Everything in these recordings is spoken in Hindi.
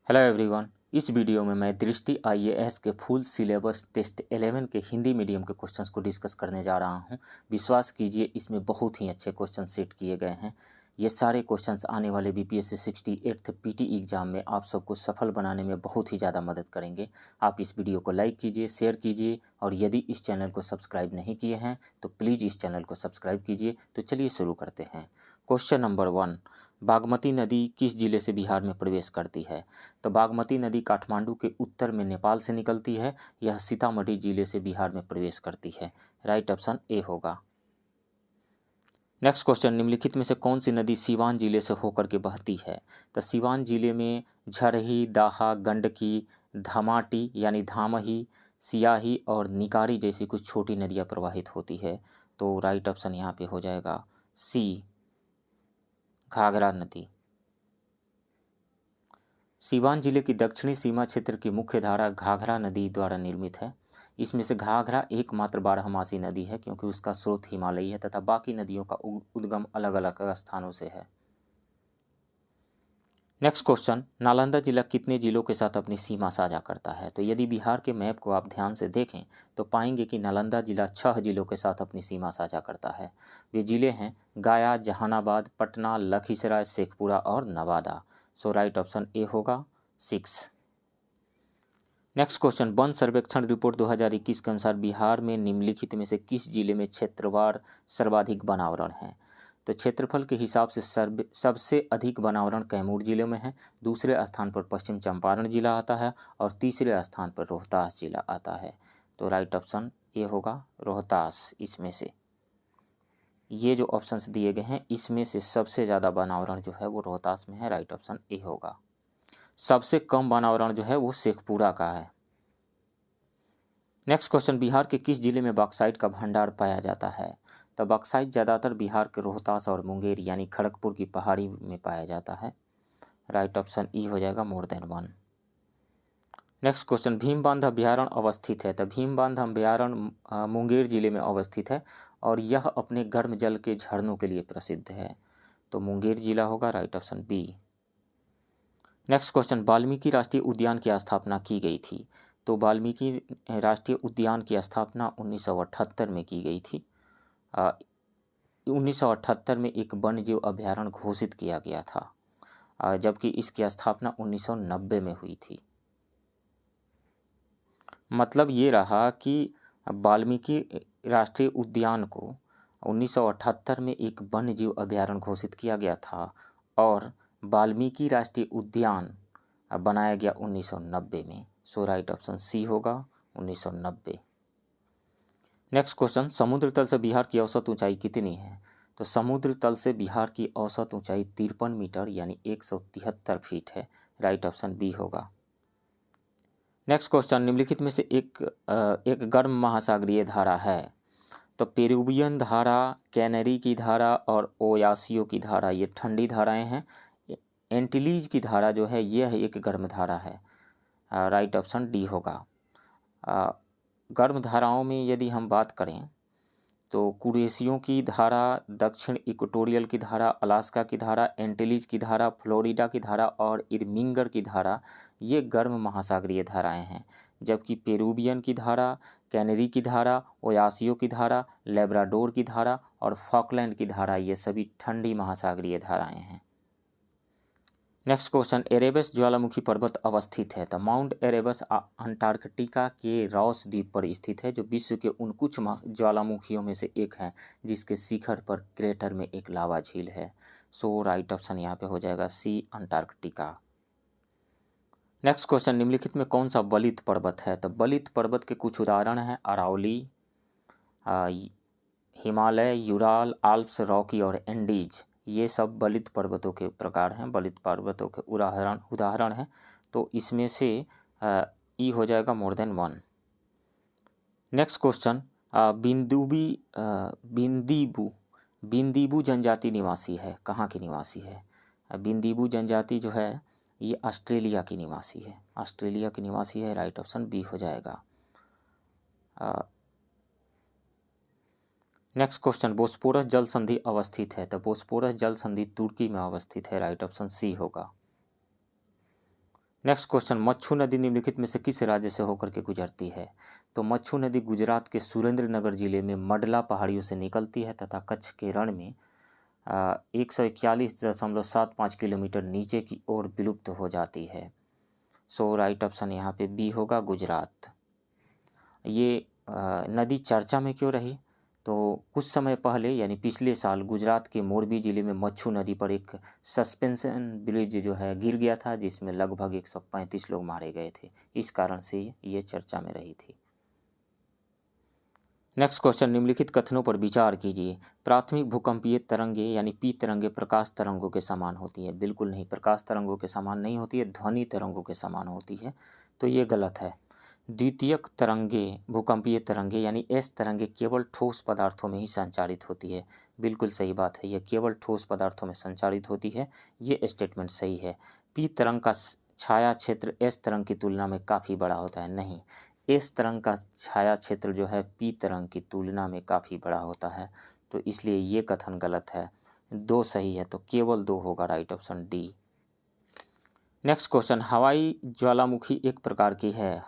Hello everyone. इस वीडियो में मैं दृष्टि आईएएस के फुल सिलेबस टेस्ट 11 के हिंदी मीडियम के क्वेश्चंस को डिस्कस करने जा रहा हूं। विश्वास कीजिए इसमें बहुत ही अच्छे क्वेश्चन सेट किए गए हैं। ये सारे क्वेश्चंस आने वाले बीपीएससी 68th पीटी एग्जाम में आप सबको सफल बनाने में बहुत ही ज़्यादा मदद करेंगे। आप इस वीडियो को लाइक कीजिए, शेयर कीजिए और यदि इस चैनल को सब्सक्राइब नहीं किए हैं तो प्लीज़ इस चैनल को सब्सक्राइब कीजिए। तो चलिए शुरू करते हैं। क्वेश्चन नंबर 1, बागमती नदी किस जिले से बिहार में प्रवेश करती है? तो बागमती नदी काठमांडू के उत्तर में नेपाल से निकलती है। यह सीतामढ़ी जिले से बिहार में प्रवेश करती है। राइट ऑप्शन ए होगा। नेक्स्ट क्वेश्चन, निम्नलिखित में से कौन सी नदी सीवान जिले से होकर के बहती है? तो सीवान जिले में झरही, दाहा, गंडकी, धमाटी यानी धामही, सियाही और निकारी जैसी कुछ छोटी नदियाँ प्रवाहित होती है। तो राइट ऑप्शन यहाँ पे हो जाएगा सी, घाघरा नदी। सीवान जिले की दक्षिणी सीमा क्षेत्र की मुख्य धारा घाघरा नदी द्वारा निर्मित है। इसमें से घाघरा एकमात्र बारहमासी नदी है क्योंकि उसका स्रोत हिमालयी है तथा बाकी नदियों का उद्गम अलग अलग स्थानों से है। नेक्स्ट क्वेश्चन, नालंदा जिला कितने जिलों के साथ अपनी सीमा साझा करता है? तो यदि बिहार के मैप को आप ध्यान से देखें तो पाएंगे कि नालंदा जिला 6 जिलों के साथ अपनी सीमा साझा करता है। वे जिले हैं गया, जहानाबाद, पटना, लखीसराय, शेखपुरा और नवादा। सो राइट ऑप्शन ए होगा 6। नेक्स्ट क्वेश्चन, वन सर्वेक्षण रिपोर्ट 2021 के अनुसार बिहार में निम्नलिखित में से किस जिले में क्षेत्रवार सर्वाधिक वनावरण है? तो क्षेत्रफल के हिसाब से सबसे अधिक वनावरण कैमूर जिले में है। दूसरे स्थान पर पश्चिम चंपारण जिला आता है और तीसरे स्थान पर रोहतास जिला आता है। तो राइट ऑप्शन ए होगा रोहतास। इसमें से ये जो ऑप्शंस दिए गए हैं इसमें से सबसे ज़्यादा वनावरण जो है वो रोहतास में है। राइट ऑप्शन ए होगा। सबसे कम वनावरण जो है वो शेखपुरा का है। नेक्स्ट क्वेश्चन, बिहार के किस जिले में बॉक्साइट का भंडार पाया जाता है? तो बॉक्साइट ज़्यादातर बिहार के रोहतास और मुंगेर यानी खड़गपुर की पहाड़ी में पाया जाता है। राइट ऑप्शन ई हो जाएगा more than 1। Next question, Bhimbandh अभ्यारण्य अवस्थित है? तो भीमबांध अभ्यारण्य मुंगेर जिले में अवस्थित है और यह अपने गर्म जल के झरनों के लिए प्रसिद्ध है। तो मुंगेर जिला होगा। Right option B. Next question, Valmiki राष्ट्रीय उद्यान की स्थापना की गई थी? तो वाल्मीकि राष्ट्रीय उद्यान की स्थापना 1978 में की गई थी। 1978 में एक वन्यजीव अभ्यारण्य घोषित किया गया था, जबकि इसकी स्थापना 1990 में हुई थी। मतलब ये रहा कि वाल्मीकि राष्ट्रीय उद्यान को 1978 में एक वन्यजीव अभ्यारण्य घोषित किया गया था और वाल्मीकि राष्ट्रीय उद्यान बनाया गया 1990 में। सो राइट ऑप्शन सी होगा 1990। नेक्स्ट क्वेश्चन, समुद्र तल से बिहार की औसत ऊंचाई कितनी है? तो समुद्र तल से बिहार की औसत ऊंचाई 53 मीटर यानी 173 फीट है। राइट ऑप्शन बी होगा। नेक्स्ट क्वेश्चन, निम्नलिखित में से एक गर्म महासागरीय धारा है? तो पेरुवियन धारा, कैनरी की धारा और ओयासियो की धारा ये ठंडी धाराएं हैं। एंटिलीज की धारा जो है यह एक गर्म धारा है। राइट ऑप्शन डी होगा। गर्म धाराओं में यदि हम बात करें तो कुरेशियों की धारा, दक्षिण इक्वेटोरियल की धारा, अलास्का की धारा, एंटिलीज की धारा, फ्लोरिडा की धारा और इरमिंगर की धारा ये गर्म महासागरीय धाराएं हैं। जबकि पेरुवियन की धारा, कैनरी की धारा, ओयासियो की धारा, लेब्राडोर की धारा और फॉकलैंड की धारा ये सभी ठंडी महासागरीय धाराएं हैं। नेक्स्ट क्वेश्चन, एरेबस ज्वालामुखी पर्वत अवस्थित है? तो माउंट एरेबस अंटार्कटिका के रॉस द्वीप पर स्थित है जो विश्व के उन कुछ ज्वालामुखियों में से एक है जिसके शिखर पर क्रेटर में एक लावा झील है। सो राइट ऑप्शन यहाँ पे हो जाएगा सी, अंटार्कटिका। नेक्स्ट क्वेश्चन, निम्नलिखित में कौन सा बलित पर्वत है? तो बलित पर्वत के कुछ उदाहरण हैं Aravalli, Himalaya, Ural, Alps, Rocky और एंडीज। ये सब बलित पर्वतों के प्रकार हैं, बलित पर्वतों के उदाहरण हैं। तो इसमें से ई हो जाएगा मोर देन 1। नेक्स्ट क्वेश्चन, बिंदीबू जनजाति निवासी है? कहाँ की निवासी है? बिंदीबू जनजाति जो है ये ऑस्ट्रेलिया की निवासी है। ऑस्ट्रेलिया की निवासी है। राइट ऑप्शन बी हो जाएगा। नेक्स्ट क्वेश्चन, बोस्पोरस जल संधि अवस्थित है? तो बोस्पोरस जल संधि तुर्की में अवस्थित है। राइट ऑप्शन सी होगा। नेक्स्ट क्वेश्चन, मच्छू नदी निम्नलिखित में से किस राज्य से होकर के गुजरती है? तो मच्छू नदी गुजरात के सुरेंद्रनगर जिले में मडला पहाड़ियों से निकलती है तथा कच्छ के रण में 141.75 किलोमीटर नीचे की ओर विलुप्त हो जाती है। सो राइट ऑप्शन यहाँ पे बी होगा, गुजरात। ये नदी चर्चा में क्यों रही? तो कुछ समय पहले यानी पिछले साल गुजरात के मोरबी जिले में मच्छू नदी पर एक सस्पेंशन ब्रिज जो है गिर गया था, जिसमें लगभग 135 लोग मारे गए थे। इस कारण से ये चर्चा में रही थी। नेक्स्ट क्वेश्चन, निम्नलिखित कथनों पर विचार कीजिए। प्राथमिक भूकंपीय तरंगे यानी पी तरंगे प्रकाश तरंगों के समान होती है। बिल्कुल नहीं, प्रकाश तरंगों के समान नहीं होती है, ध्वनि तरंगों के समान होती है, तो ये गलत है। द्वितीयक तरंगे, भूकंपीय तरंगे यानी एस तरंगे केवल ठोस पदार्थों में ही संचारित होती है। बिल्कुल सही बात है, यह केवल ठोस पदार्थों में संचारित होती है, ये स्टेटमेंट सही है। पी तरंग का छाया क्षेत्र एस तरंग की तुलना में काफ़ी बड़ा होता है। नहीं, एस तरंग का छाया क्षेत्र जो है पी तरंग की तुलना में काफ़ी बड़ा होता है, तो इसलिए ये कथन गलत है। 2 सही है, तो केवल 2 होगा, right option D. Next question, हवाई ज्वालामुखी एक प्रकार की है।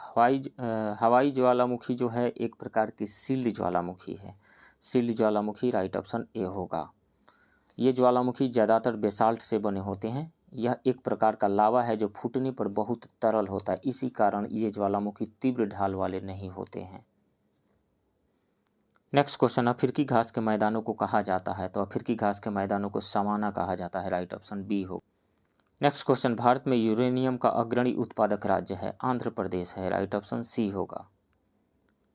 हवाई ज्वालामुखी जो है एक प्रकार की सील्ड ज्वालामुखी है। Sealed Jwalamukhi right option A होगा। ये ज्वालामुखी ज़्यादातर बेसाल्ट से बने होते हैं। यह एक प्रकार का लावा है जो फूटने पर बहुत तरल होता है, इसी कारण ये ज्वालामुखी तीव्र ढाल वाले नहीं होते हैं। नेक्स्ट क्वेश्चन, अफ्रीकी घास के मैदानों को कहा जाता है? तो अफ्रीकी घास के मैदानों को सवाना कहा जाता है, राइट ऑप्शन बी हो। नेक्स्ट क्वेश्चन, भारत में यूरेनियम का अग्रणी उत्पादक राज्य है? आंध्र प्रदेश है, राइट ऑप्शन सी होगा।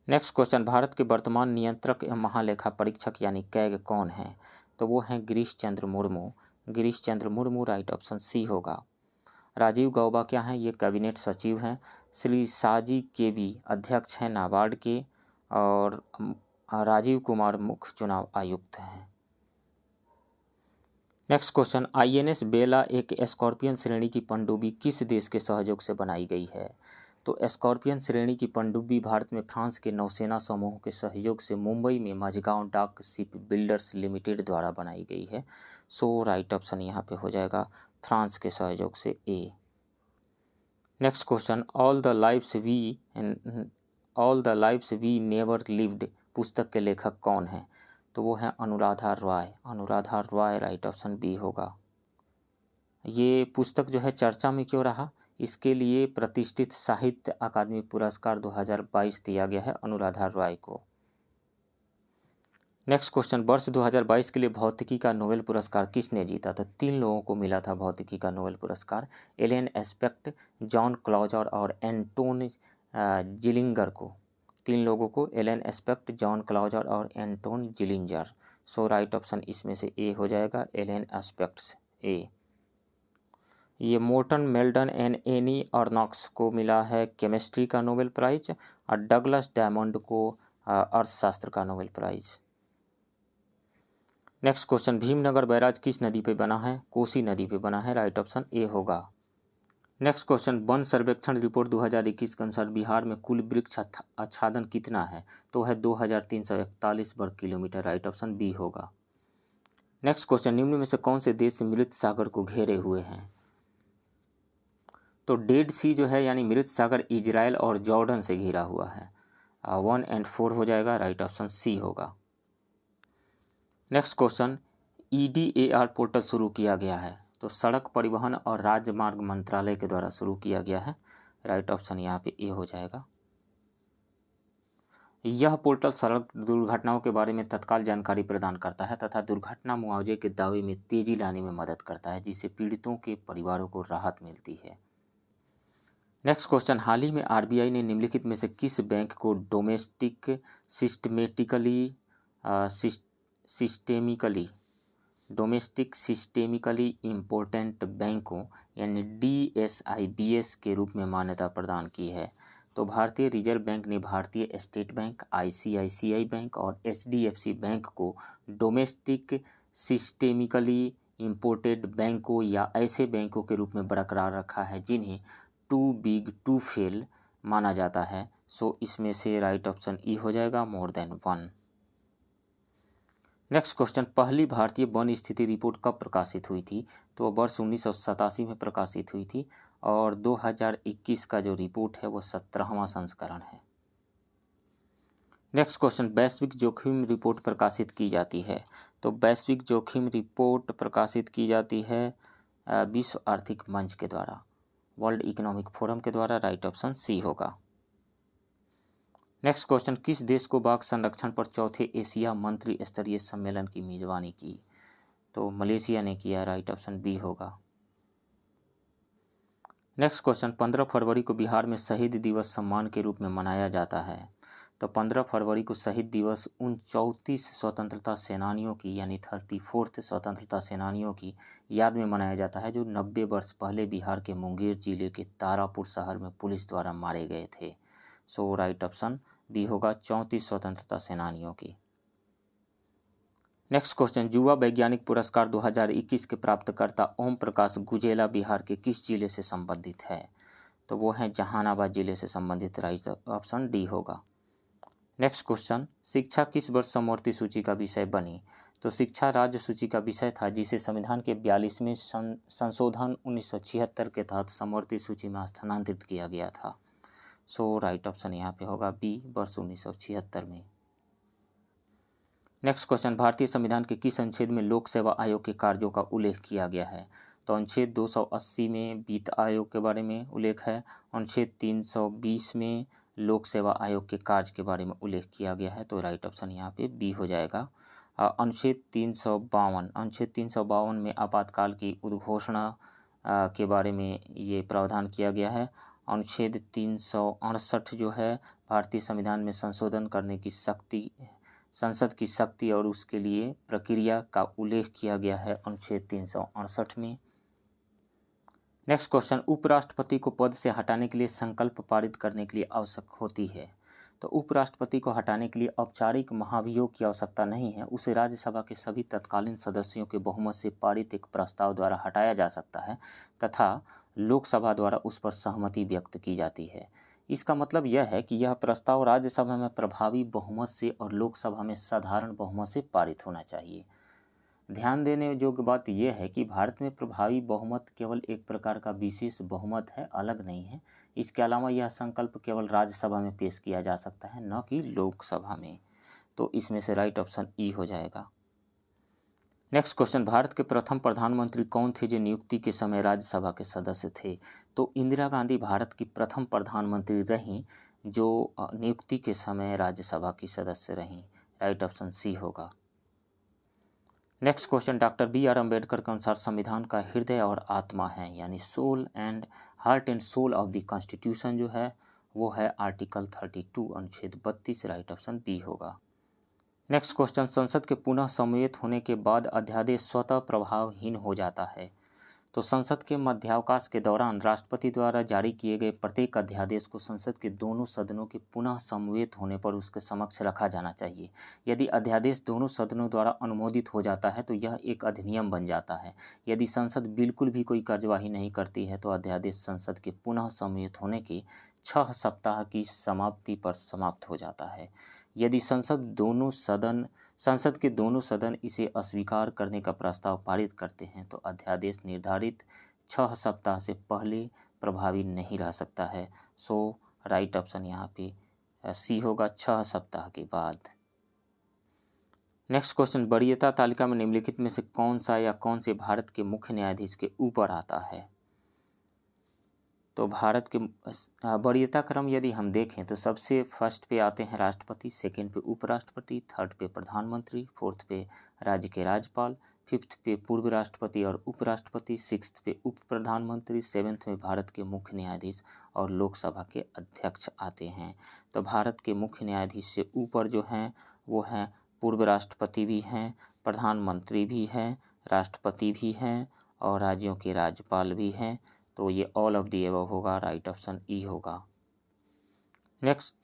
नेक्स्ट क्वेश्चन, भारत के वर्तमान नियंत्रक एवं महालेखा परीक्षक यानी कैग कौन है? तो वो हैं Girish Chandra Murmu. Girish Chandra Murmu right option C होगा। राजीव गौबा क्या हैं? ये कैबिनेट सचिव हैं। श्री साजी के भी अध्यक्ष हैं नाबार्ड के, और राजीव कुमार मुख्य चुनाव आयुक्त हैं। नेक्स्ट क्वेश्चन, आईएनएस बेला एक स्कॉर्पियन श्रेणी की पनडुब्बी किस देश के सहयोग से बनाई गई है? तो स्कॉर्पियन श्रेणी की पनडुब्बी भारत में फ्रांस के नौसेना समूह के सहयोग से मुंबई में माझगांव डाक शिप बिल्डर्स लिमिटेड द्वारा बनाई गई है। सो राइट ऑप्शन यहाँ पे हो जाएगा, फ्रांस के सहयोग से A. Next question, all the lives we never lived पुस्तक के लेखक कौन हैं? तो वो हैं Anuradha Roy. Anuradha Roy right option B होगा। ये पुस्तक जो है चर्चा में क्यों रहा? इसके लिए प्रतिष्ठित साहित्य अकादमी पुरस्कार 2022 दिया गया है अनुराधा रॉय को। नेक्स्ट क्वेश्चन, वर्ष 2022 के लिए भौतिकी का नोबेल पुरस्कार किसने जीता था? 3 लोगों को मिला था भौतिकी का नोबेल पुरस्कार, एलेन एस्पेक्ट, जॉन क्लॉजर और एंटोन जिलिंगर को। 3 लोगों को, एलेन एस्पेक्ट, जॉन क्लॉजर और Anton Zeilinger. So right option इसमें से ए हो जाएगा, एलेन एस्पेक्ट्स ए। ये Morten Meldal and Annie Ernaux को मिला है केमिस्ट्री का नोबेल प्राइज, और डगलस डायमंड को अर्थशास्त्र का Nobel prize. Next question, Bhimnagar barrage किस नदी पे बना है? कोसी नदी पे बना है, राइट ऑप्शन ए होगा। नेक्स्ट क्वेश्चन, वन सर्वेक्षण रिपोर्ट 2021 के अनुसार बिहार में कुल वृक्ष आच्छादन कितना है? तो है 2341 वर्ग किलोमीटर, राइट ऑप्शन बी होगा। नेक्स्ट क्वेश्चन, निम्न में से कौन से देश मृत सागर को घेरे हुए हैं? तो डेड सी जो है यानी मृत सागर इजराइल और जॉर्डन से घिरा हुआ है। 1 और 4 हो जाएगा, राइट ऑप्शन सी होगा। नेक्स्ट क्वेश्चन, EDAR पोर्टल शुरू किया गया है? तो सड़क परिवहन और राजमार्ग मंत्रालय के द्वारा शुरू किया गया है, राइट ऑप्शन यहाँ पे ए हो जाएगा। यह पोर्टल सड़क दुर्घटनाओं के बारे में तत्काल जानकारी प्रदान करता है तथा दुर्घटना मुआवजे के दावे में तेजी लाने में मदद करता है, जिससे पीड़ितों के परिवारों को राहत मिलती है। नेक्स्ट क्वेश्चन, हाल ही में RBI ने निम्नलिखित में से किस बैंक को डोमेस्टिक सिस्टेमिकली इम्पोर्टेंट बैंकों यानी DSIBS के रूप में मान्यता प्रदान की है? तो भारतीय रिजर्व बैंक ने भारतीय स्टेट बैंक, ICICI बैंक और HDFC बैंक को डोमेस्टिक सिस्टेमिकली इम्पोर्टेड बैंकों या ऐसे बैंकों के रूप में बरकरार रखा है जिन्हें टू बिग टू फेल माना जाता है। सो इसमें से राइट ऑप्शन ई हो जाएगा, मोर देन 1। नेक्स्ट क्वेश्चन, पहली भारतीय वन स्थिति रिपोर्ट कब प्रकाशित हुई थी? तो वर्ष 1987 में प्रकाशित हुई थी, और 2021 का जो रिपोर्ट है वो 17वां संस्करण है। नेक्स्ट क्वेश्चन, वैश्विक जोखिम रिपोर्ट प्रकाशित की जाती है। तो वैश्विक जोखिम रिपोर्ट प्रकाशित की जाती है विश्व आर्थिक मंच के द्वारा, वर्ल्ड इकोनॉमिक फोरम के द्वारा। राइट ऑप्शन सी होगा। नेक्स्ट क्वेश्चन, किस देश को बाघ संरक्षण पर चौथे एशिया मंत्री स्तरीय सम्मेलन की मेजबानी की? तो मलेशिया ने किया। राइट ऑप्शन बी होगा। नेक्स्ट क्वेश्चन, 15 फरवरी को बिहार में शहीद दिवस सम्मान के रूप में मनाया जाता है। तो 15 फरवरी को शहीद दिवस उन 34 स्वतंत्रता सेनानियों की यानी 34th स्वतंत्रता सेनानियों की याद में मनाया जाता है जो 90 वर्ष पहले बिहार के मुंगेर जिले के तारापुर शहर में पुलिस द्वारा मारे गए थे। सो राइट ऑप्शन बी होगा, 34 स्वतंत्रता सेनानियों की। नेक्स्ट क्वेश्चन, युवा वैज्ञानिक पुरस्कार 2021 के प्राप्तकर्ता ओम प्रकाश गुजेला बिहार के किस जिले से संबंधित है? तो वो हैं जहानाबाद जिले से संबंधित। राइट ऑप्शन डी होगा। नेक्स्ट क्वेश्चन, शिक्षा किस वर्ष समवर्ती सूची का विषय बनी? तो शिक्षा राज्य सूची का विषय था जिसे संविधान के 42वें संशोधन 1976 के तहत समवर्ती सूची में स्थानांतरित किया गया था। सो राइट ऑप्शन यहाँ पे होगा बी, वर्ष 1976 में। नेक्स्ट क्वेश्चन, भारतीय संविधान के किस अनुच्छेद में लोक सेवा आयोग के कार्यों का उल्लेख किया गया है? तो अनुच्छेद 280 में वित्त आयोग के बारे में उल्लेख है। अनुच्छेद 320 में लोक सेवा आयोग के कार्य के बारे में उल्लेख किया गया है। तो राइट ऑप्शन यहाँ पे बी हो जाएगा। अनुच्छेद 352 में आपातकाल की उद्घोषणा के बारे में ये प्रावधान किया गया है। अनुच्छेद 368 जो है भारतीय संविधान में संशोधन करने की शक्ति, संसद की शक्ति और उसके लिए प्रक्रिया का उल्लेख किया गया है अनुच्छेद 368 में। नेक्स्ट क्वेश्चन, उपराष्ट्रपति को पद से हटाने के लिए संकल्प पारित करने के लिए आवश्यक होती है। तो उपराष्ट्रपति को हटाने के लिए औपचारिक महाभियोग की आवश्यकता नहीं है, उसे राज्यसभा के सभी तत्कालीन सदस्यों के बहुमत से पारित एक प्रस्ताव द्वारा हटाया जा सकता है तथा लोकसभा द्वारा उस पर सहमति व्यक्त की जाती है। इसका मतलब यह है कि यह प्रस्ताव राज्यसभा में प्रभावी बहुमत से और लोकसभा में साधारण बहुमत से पारित होना चाहिए। ध्यान देने योग्य बात यह है कि भारत में प्रभावी बहुमत केवल एक प्रकार का विशेष बहुमत है, अलग नहीं है। इसके अलावा यह संकल्प केवल राज्यसभा में पेश किया जा सकता है, न कि लोकसभा में। तो इसमें से राइट ऑप्शन ई हो जाएगा। नेक्स्ट क्वेश्चन, भारत के प्रथम प्रधानमंत्री कौन थे जो नियुक्ति के समय राज्यसभा के सदस्य थे? तो इंदिरा गांधी भारत की प्रथम प्रधानमंत्री रहीं जो नियुक्ति के समय राज्यसभा की सदस्य रहीं। राइट ऑप्शन सी होगा। Next question, doctor B R. Ambedkar के अनुसार संविधान का हृदय और आत्मा है यानी soul and heart and soul of the constitution जो है वो है आर्टिकल 32 अनुच्छेद 32। राइट ऑप्शन बी होगा। नेक्स्ट क्वेश्चन, संसद के पुनः समन्वित होने के बाद अध्यादेश स्वतः प्रभावहीन हो जाता है। तो संसद के मध्यावकाश के दौरान राष्ट्रपति द्वारा जारी किए गए प्रत्येक अध्यादेश को संसद के दोनों सदनों के पुनः समन्वित होने पर उसके समक्ष रखा जाना चाहिए। यदि अध्यादेश दोनों सदनों द्वारा अनुमोदित हो जाता है तो यह एक अधिनियम बन जाता है। यदि संसद बिल्कुल भी कोई कार्यवाही नहीं करती है तो अध्यादेश संसद के पुनः समन्वित होने के 6 सप्ताह की समाप्ति पर समाप्त हो जाता है। यदि संसद के दोनों सदन इसे अस्वीकार करने का प्रस्ताव पारित करते हैं तो अध्यादेश निर्धारित 6 सप्ताह से पहले प्रभावी नहीं रह सकता है। सो राइट ऑप्शन यहाँ पे सी होगा, 6 सप्ताह के बाद। नेक्स्ट क्वेश्चन, वरीयता तालिका में निम्नलिखित में से कौन सा या कौन से भारत के मुख्य न्यायाधीश के ऊपर आता है? तो भारत के वरीयता क्रम यदि हम देखें तो सबसे फर्स्ट पे आते हैं राष्ट्रपति, सेकंड पे उपराष्ट्रपति, थर्ड पे प्रधानमंत्री, फोर्थ पे राज्य के राज्यपाल, फिफ्थ पे पूर्व राष्ट्रपति और उपराष्ट्रपति, सिक्स्थ पे उप प्रधानमंत्री, सेवेंथ में भारत के मुख्य न्यायाधीश और लोकसभा के अध्यक्ष आते हैं। तो भारत के मुख्य न्यायाधीश से ऊपर जो हैं वो हैं पूर्व राष्ट्रपति भी हैं, प्रधानमंत्री भी हैं, राष्ट्रपति भी हैं और राज्यों के राज्यपाल भी हैं। तो ये ऑल ऑफ दी अबव होगा। राइट ऑप्शन ई होगा। नेक्स्ट,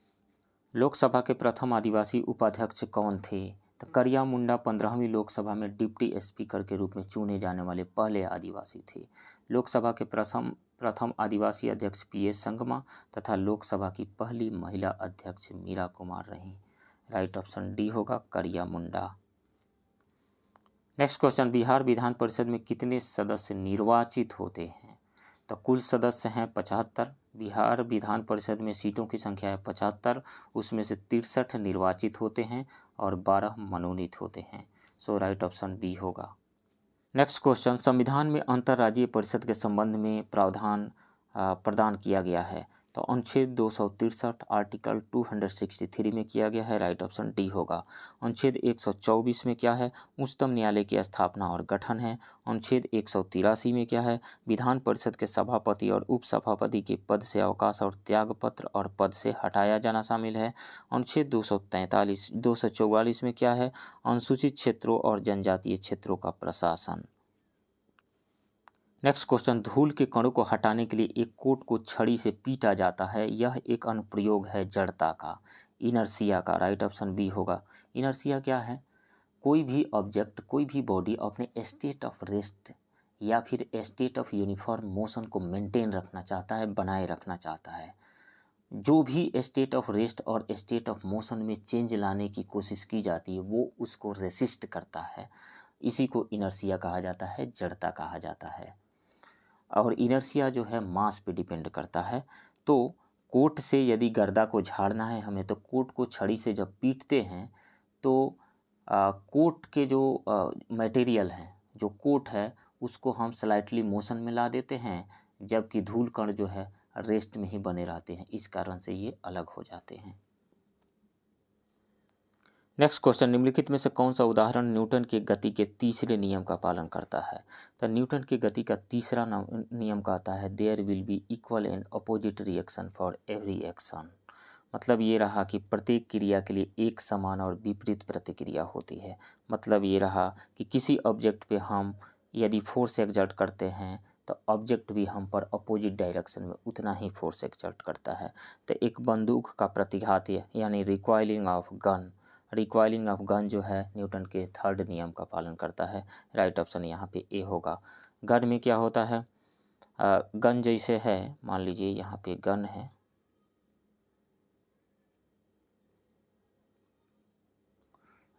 लोकसभा के प्रथम आदिवासी उपाध्यक्ष कौन थे? तो करिया मुंडा 15वीं लोकसभा में डिप्टी स्पीकर के रूप में चुने जाने वाले पहले आदिवासी थे। लोकसभा के प्रथम आदिवासी अध्यक्ष पी.एस. संगमा तथा लोकसभा की पहली महिला अध्यक्ष मीरा कुमार रहीं। राइट ऑप्शन डी होगा, करिया मुंडा। नेक्स्ट क्वेश्चन, बिहार विधान परिषद में कितने सदस्य निर्वाचित होते हैं? तो कुल सदस्य हैं 75। बिहार विधान परिषद में सीटों की संख्या है 75, उसमें से 63 निर्वाचित होते हैं और 12 मनोनीत होते हैं। सो राइट ऑप्शन बी होगा। नेक्स्ट क्वेश्चन, संविधान में अंतर्राज्यीय परिषद के संबंध में प्रावधान प्रदान किया गया है। तो अनुच्छेद 263 आर्टिकल 263 में किया गया है। राइट ऑप्शन डी होगा। अनुच्छेद 124 में क्या है? उच्चतम न्यायालय की स्थापना और गठन है। अनुच्छेद 183 में क्या है? विधान परिषद के सभापति और उपसभापति के पद से अवकाश और त्यागपत्र और पद से हटाया जाना शामिल है। अनुच्छेद 244 में क्या है? अनुसूचित क्षेत्रों और जनजातीय क्षेत्रों का प्रशासन। नेक्स्ट क्वेश्चन, धूल के कणों को हटाने के लिए एक कोट को छड़ी से पीटा जाता है, यह एक अनुप्रयोग है जड़ता का, इनर्शिया का। राइट ऑप्शन बी होगा। इनर्शिया क्या है? कोई भी ऑब्जेक्ट, कोई भी बॉडी अपने स्टेट ऑफ रेस्ट या फिर स्टेट ऑफ यूनिफॉर्म मोशन को मेंटेन रखना चाहता है, बनाए रखना चाहता है। जो भी स्टेट ऑफ रेस्ट और स्टेट ऑफ मोशन में चेंज लाने की कोशिश की जाती है वो उसको रेसिस्ट करता है। इसी को इनर्शिया कहा जाता है, जड़ता कहा जाता है। और इनर्शिया जो है मास पे डिपेंड करता है। तो कोट से यदि गर्दा को झाड़ना है हमें, तो कोट को छड़ी से जब पीटते हैं तो कोट के जो मटेरियल है, जो कोट है, उसको हम स्लाइटली मोशन में ला देते हैं, जबकि धूल कण जो है रेस्ट में ही बने रहते हैं। इस कारण से ये अलग हो जाते हैं। नेक्स्ट क्वेश्चन, निम्नलिखित में से कौन सा उदाहरण न्यूटन के गति के तीसरे नियम का पालन करता है? तो न्यूटन के गति का तीसरा नियम कहता है there will be equal and opposite reaction for every action. मतलब ये रहा कि प्रत्येक क्रिया के लिए एक समान और विपरीत प्रतिक्रिया होती है। मतलब ये रहा कि किसी ऑब्जेक्ट पे हम यदि फोर्स एक्सर्ट करते हैं तो ऑब्जेक्ट भी हम पर अपोजिट डायरेक्शन में उतना ही फोर्स एक्सर्ट करता है। तो एक बंदूक का प्रतिघात यानी रिकॉइलिंग ऑफ गन जो है न्यूटन के थर्ड नियम का पालन करता है। राइट ऑप्शन यहाँ पे ए होगा। गन में क्या होता है? गन जैसे है, मान लीजिए यहाँ पे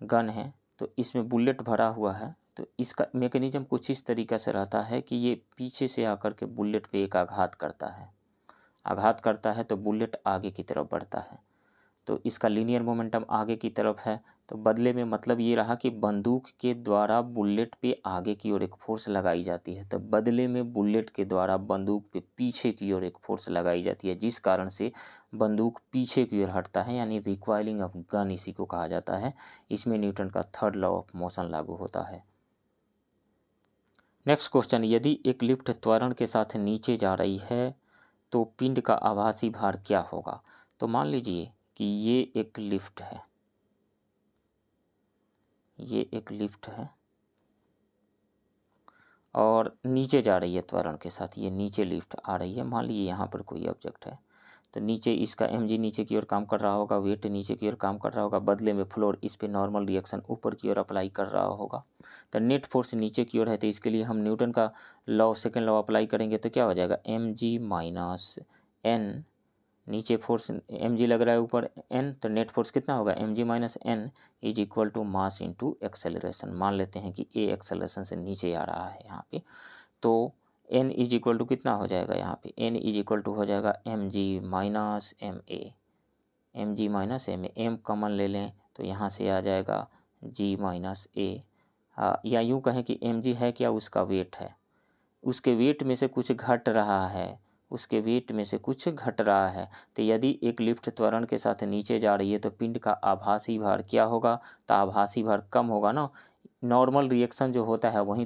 गन है तो इसमें बुलेट भरा हुआ है। तो इसका मैकेनिज्म कुछ इस तरीक़े से रहता है कि ये पीछे से आकर के बुलेट पे एक आघात करता है तो बुलेट आगे की तरफ बढ़ता है। तो इसका लीनियर मोमेंटम आगे की तरफ है। तो बदले में मतलब ये रहा कि बंदूक के द्वारा बुलेट पे आगे की ओर एक फोर्स लगाई जाती है, तो बदले में बुलेट के द्वारा बंदूक पे पीछे की ओर एक फोर्स लगाई जाती है, जिस कारण से बंदूक पीछे की ओर हटता है, यानी रिकॉइलिंग ऑफ गन इसी को कहा जाता है। इसमें न्यूटन का थर्ड लॉ ऑफ मोशन लागू होता है। नेक्स्ट क्वेश्चन, यदि एक लिफ्ट त्वरण के साथ नीचे जा रही है तो पिंड का आभासी भार क्या होगा? तो मान लीजिए कि ये एक लिफ्ट है, और नीचे जा रही है त्वरण के साथ। ये नीचे लिफ्ट आ रही है, मान लीजिए यहाँ पर कोई ऑब्जेक्ट है, तो नीचे इसका mg नीचे की ओर काम कर रहा होगा, वेट नीचे की ओर काम कर रहा होगा, बदले में फ्लोर इस पे नॉर्मल रिएक्शन ऊपर की ओर अप्लाई कर रहा होगा। तो नेट फोर्स नीचे की ओर है, तो इसके लिए हम न्यूटन का लॉ, सेकेंड लॉ अप्लाई करेंगे तो क्या हो जाएगा? mg माइनस n, नीचे फोर्स mg लग रहा है, ऊपर n, तो नेट फोर्स कितना होगा? mg minus n is equal to mass into acceleration. मान लेते हैं कि a एक्सेलरेशन से नीचे आ रहा है यहाँ पे, तो n इज इक्वल टू कितना हो जाएगा? यहाँ पे n इज इक्वल टू हो जाएगा mg minus ma, m common ले लें तो यहाँ से आ जाएगा g माइनस a। या यूँ कहें कि mg है क्या? उसका वेट है, उसके वेट में से कुछ घट रहा है, तो यदि एक लिफ्ट त्वरण के साथ नीचे जा रही है तो पिंड का आभासी भार क्या होगा? तो आभासी भार कम होगा ना। नॉर्मल रिएक्शन जो होता है वहीं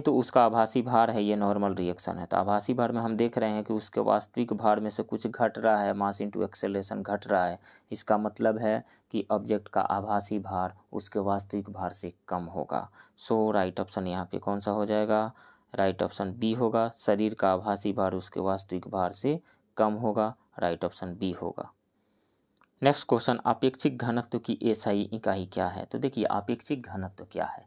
तो उसका आभासी भार है, ये नॉर्मल रिएक्शन है। तो आभासी भार में हम देख रहे हैं कि उसके वास्तविक भार में से कुछ घट रहा है, मास इंटू एक्सेलरेशन घट रहा है। इसका मतलब है कि ऑब्जेक्ट का आभासी भार उसके वास्तविक भार से कम होगा। सो राइट ऑप्शन यहाँ पे कौन सा हो जाएगा? राइट ऑप्शन बी होगा। शरीर का आभासी भार उसके वास्तविक भार से कम होगा। राइट ऑप्शन बी होगा। नेक्स्ट क्वेश्चन, आपेक्षिक घनत्व की एसआई इकाई क्या है? तो देखिए आपेक्षिक घनत्व क्या है?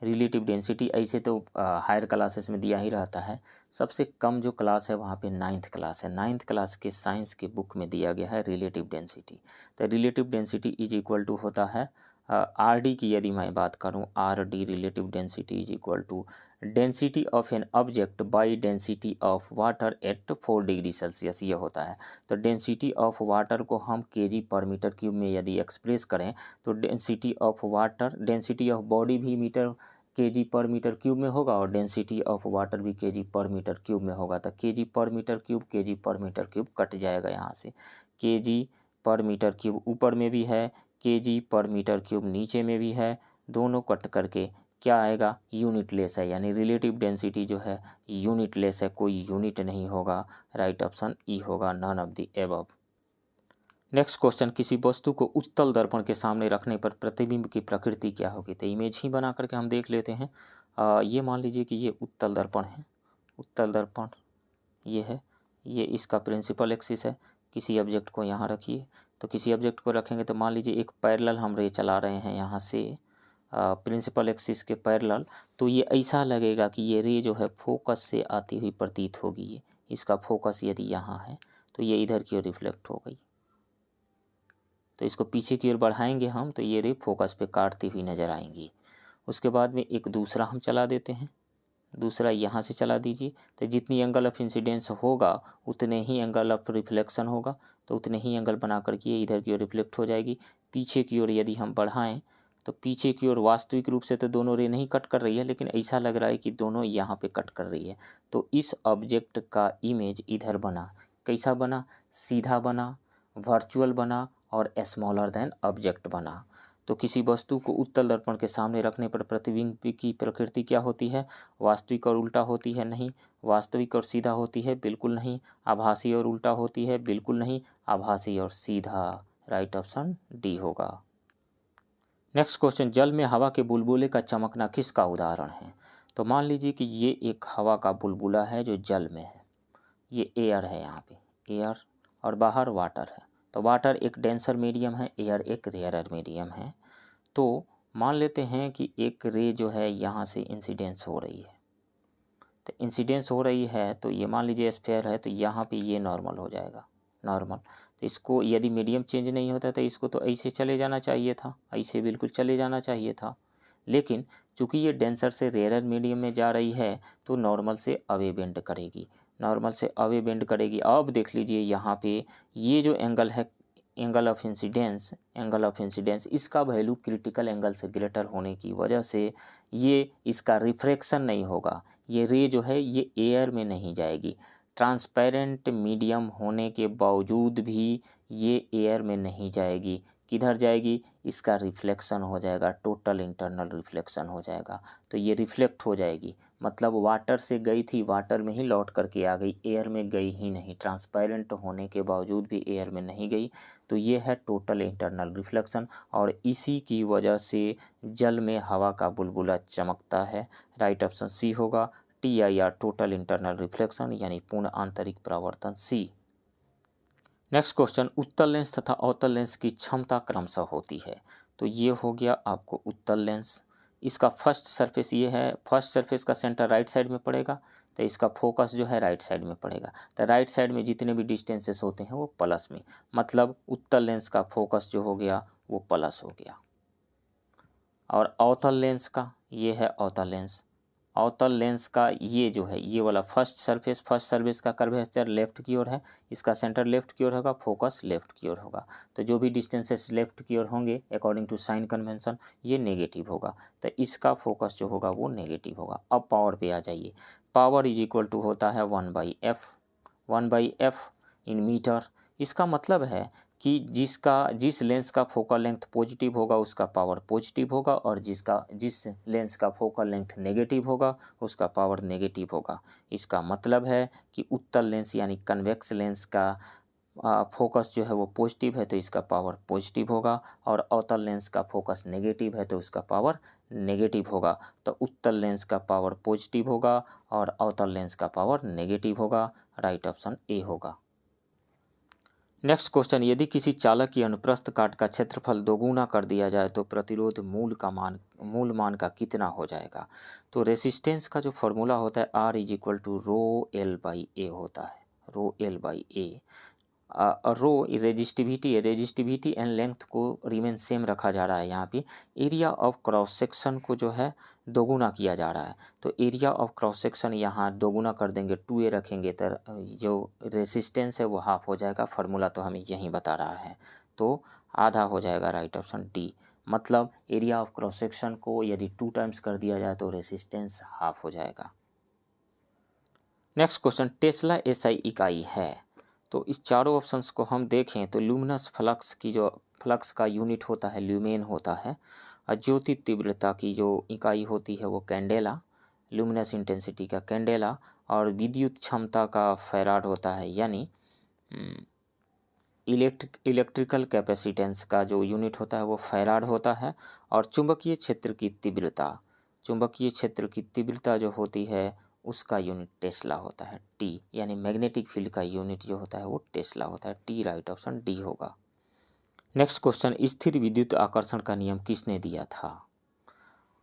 रिलेटिव डेंसिटी ऐसे तो हायर क्लासेस में दिया ही रहता है। सबसे कम जो क्लास है वहाँ पे 9th क्लास है। 9th क्लास के साइंस के बुक में दिया गया है रिलेटिव डेंसिटी। तो relative density is equal to होता है आर डी की यदि मैं बात करूं, R D relative density is equal to density of an object by density of water at 4 degree Celsius, ये होता है। तो डेंसिटी ऑफ वाटर को हम केजी पर मीटर क्यूब में यदि एक्सप्रेस करें तो density of water, density of body भी मीटर केजी पर मीटर क्यूब में होगा और डेंसिटी ऑफ वाटर भी केजी पर मीटर क्यूब में होगा। तो केजी पर मीटर क्यूब कट जाएगा यहाँ से, केजी पर मीटर क्यूब ऊपर में भी है, केजी पर मीटर क्यूब नीचे में भी है, दोनों कट करके क्या आएगा, यूनिटलेस है, यानी रिलेटिव डेंसिटी जो है यूनिटलेस है, कोई यूनिट नहीं होगा। राइट ऑप्शन ई होगा, none of the above. Next question, किसी वस्तु को उत्तल दर्पण के सामने रखने पर प्रतिबिंब की प्रकृति क्या होगी। तो इमेज ही बना करके हम देख लेते हैं। ये मान लीजिए कि ये उत्तल दर्पण है, उत्तल दर्पण ये है, ये इसका प्रिंसिपल एक्सिस है। किसी ऑब्जेक्ट को यहाँ रखिए, तो किसी ऑब्जेक्ट को रखेंगे तो मान लीजिए एक पैरेलल हम रे चला रहे हैं यहाँ से प्रिंसिपल एक्सिस के पैरेलल, तो ये ऐसा लगेगा कि ये रे जो है फोकस से आती हुई प्रतीत होगी। ये इसका फोकस यदि यहाँ है तो ये इधर की ओर रिफ्लेक्ट हो गई, तो इसको पीछे की ओर बढ़ाएंगे हम तो ये रे फोकस पे काटती हुई नज़र आएंगी। उसके बाद में एक दूसरा हम चला देते हैं, दूसरा यहाँ से चला दीजिए, तो जितनी एंगल ऑफ इंसिडेंस होगा उतने ही एंगल ऑफ रिफ्लेक्शन होगा, तो उतने ही एंगल बना करके ये इधर की ओर रिफ्लेक्ट हो जाएगी। पीछे की ओर यदि हम बढ़ाएं तो पीछे की ओर वास्तविक रूप से तो दोनों रे नहीं कट कर रही है, लेकिन ऐसा लग रहा है कि दोनों यहाँ पे कट कर रही है। तो इस ऑब्जेक्ट का इमेज इधर बना, कैसा बना, सीधा बना, वर्चुअल बना और स्मॉलर देन ऑब्जेक्ट बना। तो किसी वस्तु को उत्तल दर्पण के सामने रखने पर प्रतिबिंब की प्रकृति क्या होती है, वास्तविक और उल्टा होती है, नहीं। वास्तविक और सीधा होती है, बिल्कुल नहीं। आभासी और उल्टा होती है, बिल्कुल नहीं। आभासी और सीधा, राइट ऑप्शन डी होगा। नेक्स्ट क्वेश्चन, जल में हवा के बुलबुले का चमकना किसका उदाहरण है। तो मान लीजिए कि ये एक हवा का बुलबुला है जो जल में है, ये एयर है, यहाँ पे एयर और बाहर वाटर है। तो वाटर एक डेंसर मीडियम है, एयर एक रेयरर मीडियम है। तो मान लेते हैं कि एक रे जो है यहाँ से इंसिडेंस हो रही है, तो इंसिडेंस हो रही है तो ये मान लीजिए स्फीयर है, तो यहाँ पे ये नॉर्मल हो जाएगा, नॉर्मल। तो इसको यदि मीडियम चेंज नहीं होता तो इसको तो ऐसे चले जाना चाहिए था, ऐसे बिल्कुल चले जाना चाहिए था, लेकिन चूंकि ये डेंसर से रेयरर मीडियम में जा रही है तो नॉर्मल से अवे बेंड करेगी, नॉर्मल से अवे बेंड करेगी। अब देख लीजिए यहाँ पे ये जो एंगल है, एंगल ऑफ इंसिडेंस, इसका वैल्यू क्रिटिकल एंगल से ग्रेटर होने की वजह से ये इसका रिफ्रैक्शन नहीं होगा, ये रे जो है ये एयर में नहीं जाएगी। ट्रांसपेरेंट मीडियम होने के बावजूद भी ये एयर में नहीं जाएगी, किधर जाएगी, इसका रिफ्लेक्शन हो जाएगा, टोटल इंटरनल रिफ्लेक्शन हो जाएगा। तो ये रिफ्लेक्ट हो जाएगी, मतलब वाटर से गई थी, वाटर में ही लौट करके आ गई, एयर में गई ही नहीं। ट्रांसपेरेंट होने के बावजूद भी एयर में नहीं गई, तो ये है टोटल इंटरनल रिफ्लेक्शन, और इसी की वजह से जल में हवा का बुलबुला चमकता है। राइट ऑप्शन सी होगा, TIR टोटल इंटरनल रिफ्लेक्शन यानी पूर्ण आंतरिक परावर्तन, सी। नेक्स्ट क्वेश्चन, उत्तल लेंस तथा अवतल लेंस की क्षमता क्रमशः होती है। तो ये हो गया आपको उत्तल लेंस, इसका फर्स्ट सरफेस ये है, फर्स्ट सरफेस का सेंटर राइट साइड में पड़ेगा, तो इसका फोकस जो है राइट साइड में पड़ेगा। तो राइट साइड में जितने भी डिस्टेंसेस होते हैं वो प्लस में, मतलब उत्तल लेंस का फोकस जो हो गया वो प्लस हो गया। और अवतल लेंस का ये है अवतल लेंस, अवतल लेंस का ये जो है ये वाला फर्स्ट सरफेस का कर्वेचर लेफ्ट की ओर है, इसका सेंटर लेफ्ट की ओर होगा, फोकस लेफ्ट की ओर होगा। तो जो भी डिस्टेंसेस लेफ्ट की ओर होंगे अकॉर्डिंग टू साइन कन्वेंशन ये नेगेटिव होगा, तो इसका फोकस जो होगा वो नेगेटिव होगा। अब पावर पे आ जाइए, पावर इज इक्वल टू होता है 1/f इन मीटर। इसका मतलब है कि जिस लेंस का फोकल लेंथ पॉजिटिव होगा उसका पावर पॉजिटिव होगा, और जिस लेंस का फोकल लेंथ नेगेटिव होगा उसका पावर नेगेटिव होगा। इसका मतलब है कि उत्तल लेंस यानी कन्वेक्स लेंस का फोकस जो है वो पॉजिटिव है तो इसका पावर पॉजिटिव होगा, और अवतल लेंस का फोकस नेगेटिव है तो उसका पावर नेगेटिव होगा। तो उत्तल लेंस का पावर पॉजिटिव होगा और अवतल लेंस का पावर नेगेटिव होगा। राइट ऑप्शन ए होगा। नेक्स्ट क्वेश्चन, यदि किसी चालक की अनुप्रस्थ काट का क्षेत्रफल दोगुना कर दिया जाए तो प्रतिरोध मूल मान का कितना हो जाएगा। तो रेसिस्टेंस का जो फॉर्मूला होता है R = ρl/A होता है, ρl/A। Rho resistivity and length को रिमेन सेम रखा जा रहा है। यहाँ पे एरिया ऑफ क्रॉस सेक्शन को जो है दोगुना किया जा रहा है। तो एरिया ऑफ क्रॉस सेक्शन यहाँ दोगुना कर देंगे, 2a रखेंगे तो जो रेसिस्टेंस है वो हाफ हो जाएगा। फार्मूला तो हमें यहीं बता रहा है, तो आधा हो जाएगा राइट ऑप्शन डी। मतलब एरिया ऑफ क्रॉस सेक्शन को यदि 2 टाइम्स कर दिया जाए तो रेसिस्टेंस हाफ हो जाएगा। नेक्स्ट क्वेश्चन, टेस्ला एसआई इकाई है। तो इस चारों ऑप्शंस को हम देखें तो ल्यूमिनस फ्लक्स की जो फ्लक्स का यूनिट होता है ल्यूमेन होता है, और ज्योति तीव्रता की जो इकाई होती है वो कैंडेला, ल्यूमिनस इंटेंसिटी का कैंडेला, और विद्युत क्षमता का फैराड होता है, यानी इलेक्ट्रिकल कैपेसिटेंस का जो यूनिट होता है वो फैराड होता है। और चुंबकीय क्षेत्र की तीव्रता जो होती है उसका यूनिट टेस्ला होता है, टी, यानी मैग्नेटिक फील्ड का यूनिट जो होता है वो टेस्ला होता है, टी राइट ऑप्शन डी होगा। नेक्स्ट क्वेश्चन, स्थिर विद्युत आकर्षण का नियम किसने दिया था?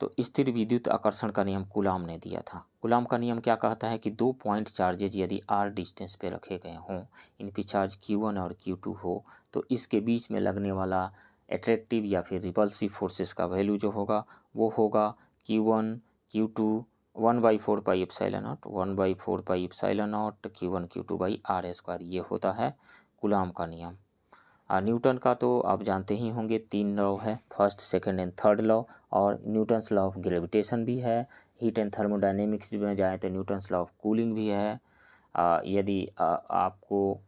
तो स्थिर विद्युत आकर्षण का नियम कूलाम ने दिया था। कूलाम का नियम क्या कहता है कि 2 पॉइंट चार्जेज यदि r डिस्टेंस पे रखे गए हों, इन पे चार्ज q1 और q2 हो, तो इसके बीच में लगने वाला एट्रैक्टिव या फिर रिपल्सिव फोर्सेस का वैल्यू जो होगा वो होगा q1 q2 1/4 pi epsilon not, 1/4 pi epsilon not q1 q2 by r square. ये होता है कूलाम का नियम। न्यूटन का तो आप जानते ही होंगे, 3 लॉ है, first second and third law, और न्यूटन्स लॉ ऑफ ग्रेविटेशन भी है। हीट एंड थर्मोडायनेमिक्स में जाए तो न्यूटन्स लॉ ऑफ कूलिंग भी है। यदि आपको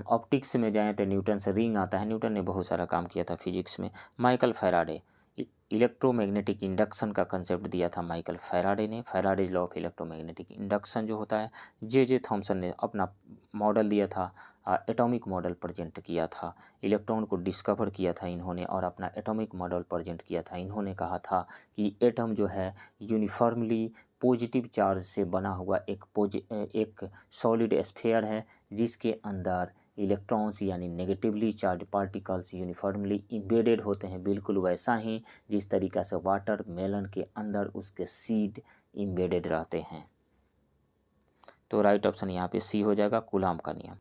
ऑप्टिक्स में जाएँ तो न्यूटन से रिंग आता है, न्यूटन ने बहुत सारा काम किया था फिजिक्स में। माइकल फैराडे, इलेक्ट्रोमैग्नेटिक इंडक्शन का कंसेप्ट दिया था माइकल फैराडे ने, Faraday's law of electromagnetic induction जो होता है। जे थॉमसन ने अपना मॉडल दिया था, एटॉमिक मॉडल प्रेजेंट किया था, इलेक्ट्रॉन को डिस्कवर किया था इन्होंने और अपना एटॉमिक मॉडल प्रेजेंट किया था। इन्होंने कहा था कि एटम जो है यूनिफॉर्मली पॉजिटिव चार्ज से बना हुआ एक सॉलिड स्फीयर है, जिसके अंदर इलेक्ट्रॉन्स यानी negatively charge particles uniformly embedded होते हैं, बिल्कुल वैसा ही जिस तरीक़ा से वाटर मेलन के अंदर उसके सीड इम्बेडेड रहते हैं। तो राइट ऑप्शन यहाँ पे सी हो जाएगा, कूलाम का नियम।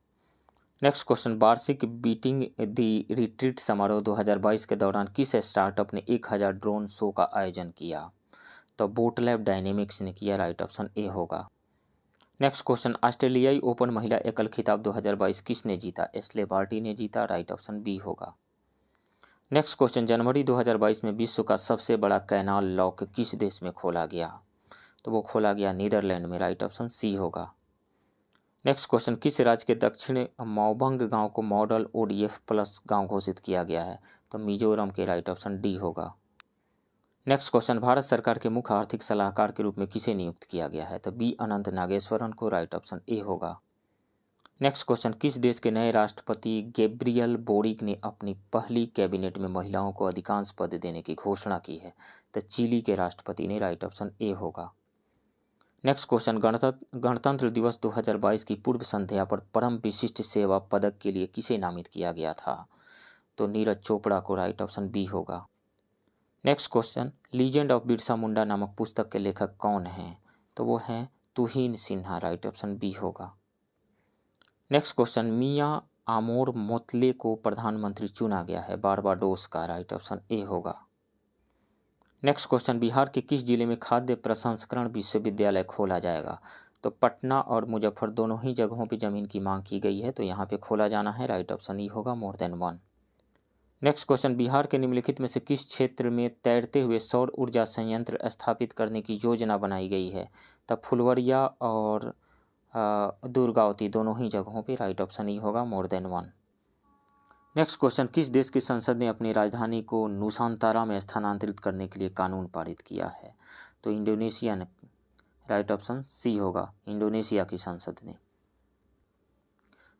नेक्स्ट क्वेश्चन, वार्षिक बीटिंग दी रिट्रीट समारोह 2022 के दौरान किस स्टार्टअप ने 1000 ड्रोन शो का आयोजन किया? तो बोटलैब डायनेमिक्स ने किया, राइट ऑप्शन ए होगा। नेक्स्ट क्वेश्चन, ऑस्ट्रेलियाई ओपन महिला एकल खिताब 2022 किसने जीता? एश्ले बार्टी ने जीता, राइट ऑप्शन बी होगा। नेक्स्ट क्वेश्चन, जनवरी 2022 में विश्व का सबसे बड़ा कैनाल लॉक किस देश में खोला गया? तो वो खोला गया नीदरलैंड में, राइट ऑप्शन सी होगा। नेक्स्ट क्वेश्चन, किस राज्य के दक्षिण मौबंग गांव को मॉडल ODF प्लस गांव घोषित किया गया है? तो मिजोरम के, राइट ऑप्शन डी होगा। नेक्स्ट क्वेश्चन, भारत सरकार के मुख्य आर्थिक सलाहकार के रूप में किसे नियुक्त किया गया है? तो बी अनंत नागेश्वरन को, राइट ऑप्शन ए होगा। नेक्स्ट क्वेश्चन, किस देश के नए राष्ट्रपति गैब्रियल बोरिक ने अपनी पहली कैबिनेट में महिलाओं को अधिकांश पद देने की घोषणा की है? तो चिली के राष्ट्रपति ने, राइट ऑप्शन ए होगा। नेक्स्ट क्वेश्चन, गणतंत्र दिवस 2022 की पूर्व संध्या पर परम विशिष्ट सेवा पदक के लिए किसे नामित किया गया था? तो नीरज चोपड़ा को, राइट ऑप्शन बी होगा। Next question, legend of Birsa Munda नामक पुस्तक के लेखक कौन हैं? तो वो हैं Tuhin Sinha, right option B होगा। Next question, Mia Amor Mottley को प्रधानमंत्री चुना गया है बारबाडोस का, राइट ऑप्शन ए होगा। नेक्स्ट क्वेश्चन, बिहार के किस जिले में खाद्य प्रसंस्करण विश्वविद्यालय खोला जाएगा? तो पटना और मुजफ्फर दोनों ही जगहों पे ज़मीन की मांग की गई है, तो यहाँ पे खोला जाना है, राइट ऑप्शन ई होगा, more than 1। Next question, Bihar के निम्नलिखित में से किस क्षेत्र में तैरते हुए सौर ऊर्जा संयंत्र स्थापित करने की योजना बनाई गई है? तब फुलवरिया और दुर्गावती दोनों ही जगहों पे, राइट ऑप्शन ई होगा, मोर देन 1। नेक्स्ट क्वेश्चन, किस देश की संसद ने अपनी राजधानी को नुसांतारा में स्थानांतरित करने के लिए कानून पारित किया है? तो इंडोनेशिया ने, राइट ऑप्शन सी होगा, इंडोनेशिया की संसद ने।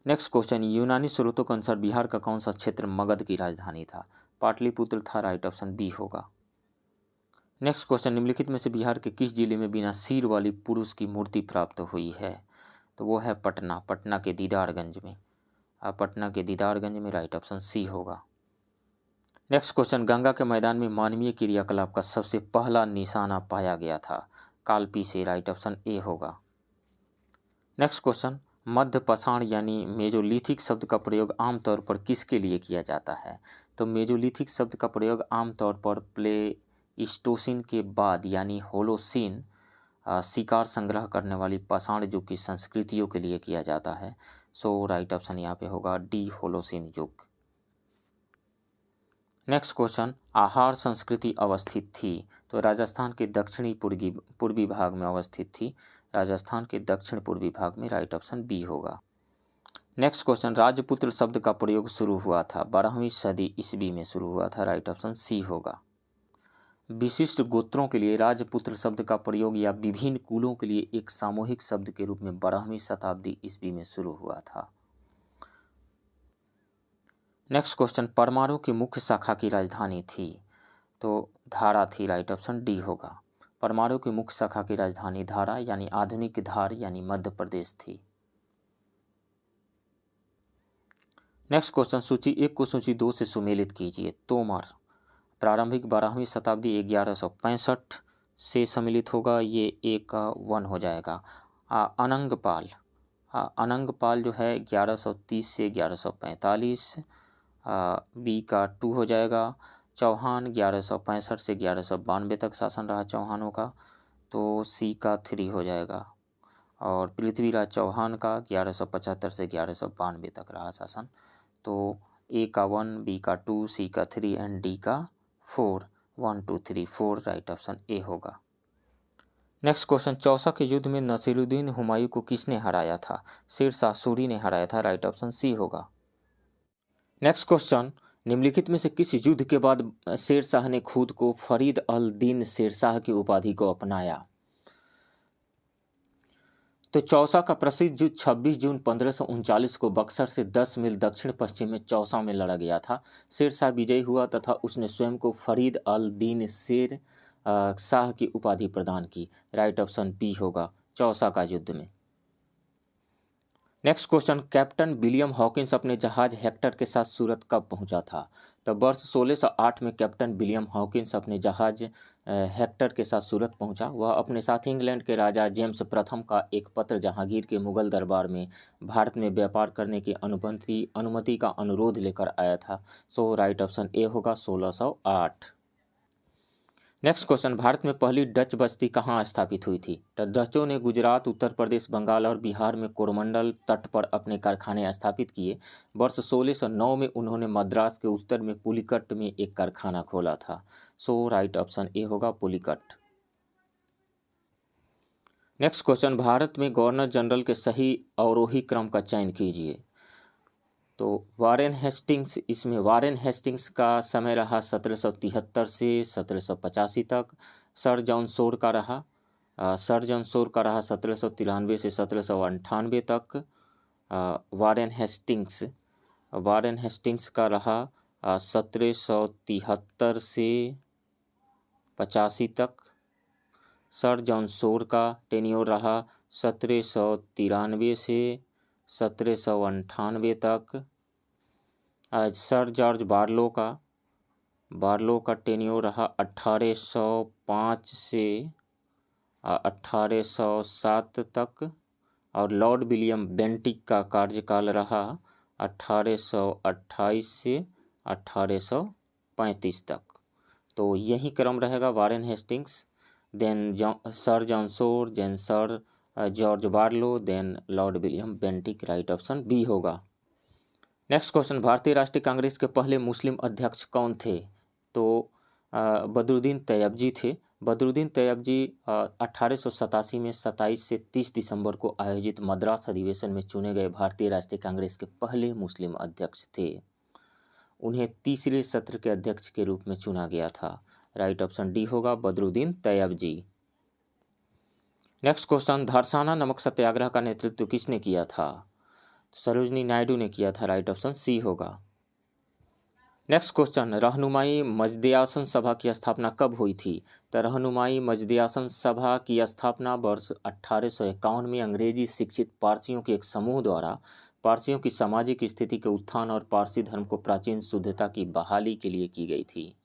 नेक्स्ट क्वेश्चन, यूनानी स्रोतों के अनुसार बिहार का कौन सा क्षेत्र मगध की राजधानी था? पाटलिपुत्र था, राइट ऑप्शन बी होगा। नेक्स्ट क्वेश्चन, निम्नलिखित में से बिहार के किस जिले में बिना सिर वाली पुरुष की मूर्ति प्राप्त हुई है? तो वो है पटना, पटना के दीदारगंज में, पटना के दीदारगंज में, राइट ऑप्शन सी होगा। नेक्स्ट क्वेश्चन, गंगा के मैदान में मानवीय क्रियाकलाप का सबसे पहला निशाना पाया गया था? कालपी से, राइट ऑप्शन ए होगा। नेक्स्ट क्वेश्चन, मध्य पाषाण यानी मेजोलिथिक शब्द का प्रयोग आमतौर पर किसके लिए किया जाता है? तो मेजोलिथिक शब्द का प्रयोग आमतौर पर प्लेइस्टोसिन के बाद यानी होलोसीन शिकार संग्रह करने वाली पाषाण युग की संस्कृतियों के लिए किया जाता है। सो राइट ऑप्शन यहाँ पे होगा डी, होलोसीन युग। नेक्स्ट क्वेश्चन, आहार संस्कृति अवस्थित थी? तो राजस्थान के दक्षिणी पूर्वी भाग में अवस्थित थी। राजस्थान के दक्षिण पूर्वी भाग में, राइट ऑप्शन बी होगा। नेक्स्ट क्वेश्चन, राजपुत्र शब्द का प्रयोग शुरू हुआ था 12वीं सदी ईस्वी में शुरू हुआ था। राइट ऑप्शन सी होगा। विशिष्ट गोत्रों के लिए राजपुत्र शब्द का प्रयोग या विभिन्न कुलों के लिए एक सामूहिक शब्द के रूप में 12वीं शताब्दी ईस्वी में शुरू हुआ था। नेक्स्ट क्वेश्चन, परमाणु की मुख्य शाखा की राजधानी थी? तो धारा थी। राइट ऑप्शन डी होगा। परमाणु की मुख्य शाखा की राजधानी धारा यानी आधुनिक धार यानी मध्य प्रदेश थी। नेक्स्ट क्वेश्चन, सूची 1 को सूची 2 से सुमेलित कीजिए। तोमर प्रारंभिक 12वीं शताब्दी 1165 से सम्मिलित होगा, ये ए का 1 हो जाएगा। अनंगपाल अनंगपाल जो है 1130 से 1145, बी का 2 हो जाएगा। चौहान 1165 से 1192 तक शासन रहा चौहानों का, तो सी का 3 हो जाएगा। और पृथ्वीराज चौहान का 1175 से 1192 तक रहा शासन, तो ए का 1, बी का 2, सी का 3 एंड डी का 4। 1 2 3 4, राइट ऑप्शन ए होगा। नेक्स्ट क्वेश्चन, चौसा के युद्ध में नसीरुद्दीन हुमायूं को किसने हराया था? शेरशाह सूरी ने हराया था। राइट ऑप्शन सी होगा। नेक्स्ट क्वेश्चन, निम्नलिखित में से किस युद्ध के बाद शेरशाह ने खुद को फरीद अल दीन शेरशाह की उपाधि को अपनाया? तो चौसा का प्रसिद्ध युद्ध 26 जून 1539 को बक्सर से 10 मील दक्षिण पश्चिम में चौसा में लड़ा गया था। शेरशाह विजयी हुआ तथा उसने स्वयं को फरीद अल दीन शेर शाह की उपाधि प्रदान की। राइट ऑप्शन बी होगा, चौसा का युद्ध में। Next question, captain William Hawkins अपने जहाज हेक्टर के साथ सूरत कब पहुंचा था? तो वर्ष 1608 में कैप्टन विलियम हॉकिंस अपने जहाज हेक्टर के साथ सूरत पहुंचा। वह अपने साथ इंग्लैंड के राजा जेम्स प्रथम का एक पत्र जहांगीर के मुगल दरबार में भारत में व्यापार करने की अनुमति का अनुरोध लेकर आया था। सो राइट ऑप्शन ए होगा, 1608। नेक्स्ट क्वेश्चन, भारत में पहली डच बस्ती कहाँ स्थापित हुई थी? तो डचों ने गुजरात, उत्तर प्रदेश, बंगाल और बिहार में कोरोमंडल तट पर अपने कारखाने स्थापित किए। वर्ष 1609 में उन्होंने मद्रास के उत्तर में पुलिकट में एक कारखाना खोला था। सो राइट ऑप्शन ए होगा, पुलिकट। नेक्स्ट क्वेश्चन, भारत में गवर्नर जनरल के सही अवरोही क्रम का चयन कीजिए। तो वारेन हेस्टिंग्स, इसमें वारेन हेस्टिंग्स का समय रहा 1773 से 1785 तक। सर जॉन शोर का रहा 1793 से 1798 तक। वारेन हेस्टिंग्स का रहा 1773 से 85 तक। सर जॉन शोर का टेन्योर रहा 1793 से 1798 तक। सर जॉर्ज बार्लो का टेन्योर रहा 1805 से 1807 तक। और लॉर्ड विलियम बेंटिक का कार्यकाल रहा 1828 से 1835 तक। तो यही क्रम रहेगा, Warren Hastings, then sir John Shore, then sir George Barlow, then lord William Bentinck. Right option B होगा। नेक्स्ट क्वेश्चन, भारतीय राष्ट्रीय कांग्रेस के पहले मुस्लिम अध्यक्ष कौन थे? तो बदरुद्दीन तैयबजी थे। बदरुद्दीन तैयबजी 1887 में 27 से 30 दिसंबर को आयोजित मद्रास अधिवेशन में चुने गए भारतीय राष्ट्रीय कांग्रेस के पहले मुस्लिम अध्यक्ष थे। उन्हें तीसरे सत्र के अध्यक्ष के रूप में चुना गया था। राइट ऑप्शन डी होगा, बदरुद्दीन तैयबजी। नेक्स्ट क्वेश्चन, धारसाना नमक सत्याग्रह का नेतृत्व किसने किया था? सरोजनी नायडू ने किया था। राइट ऑप्शन सी होगा। नेक्स्ट क्वेश्चन, रहनुमाई मजदे-ए-आसन सभा की स्थापना कब हुई थी? तो रहनुमाई मजदे-ए-आसन सभा की स्थापना वर्ष 1851 में अंग्रेजी शिक्षित पारसियों के एक समूह द्वारा पारसियों की सामाजिक स्थिति के उत्थान और पारसी धर्म को प्राचीन शुद्धता की बहाली के लिए की गई थी।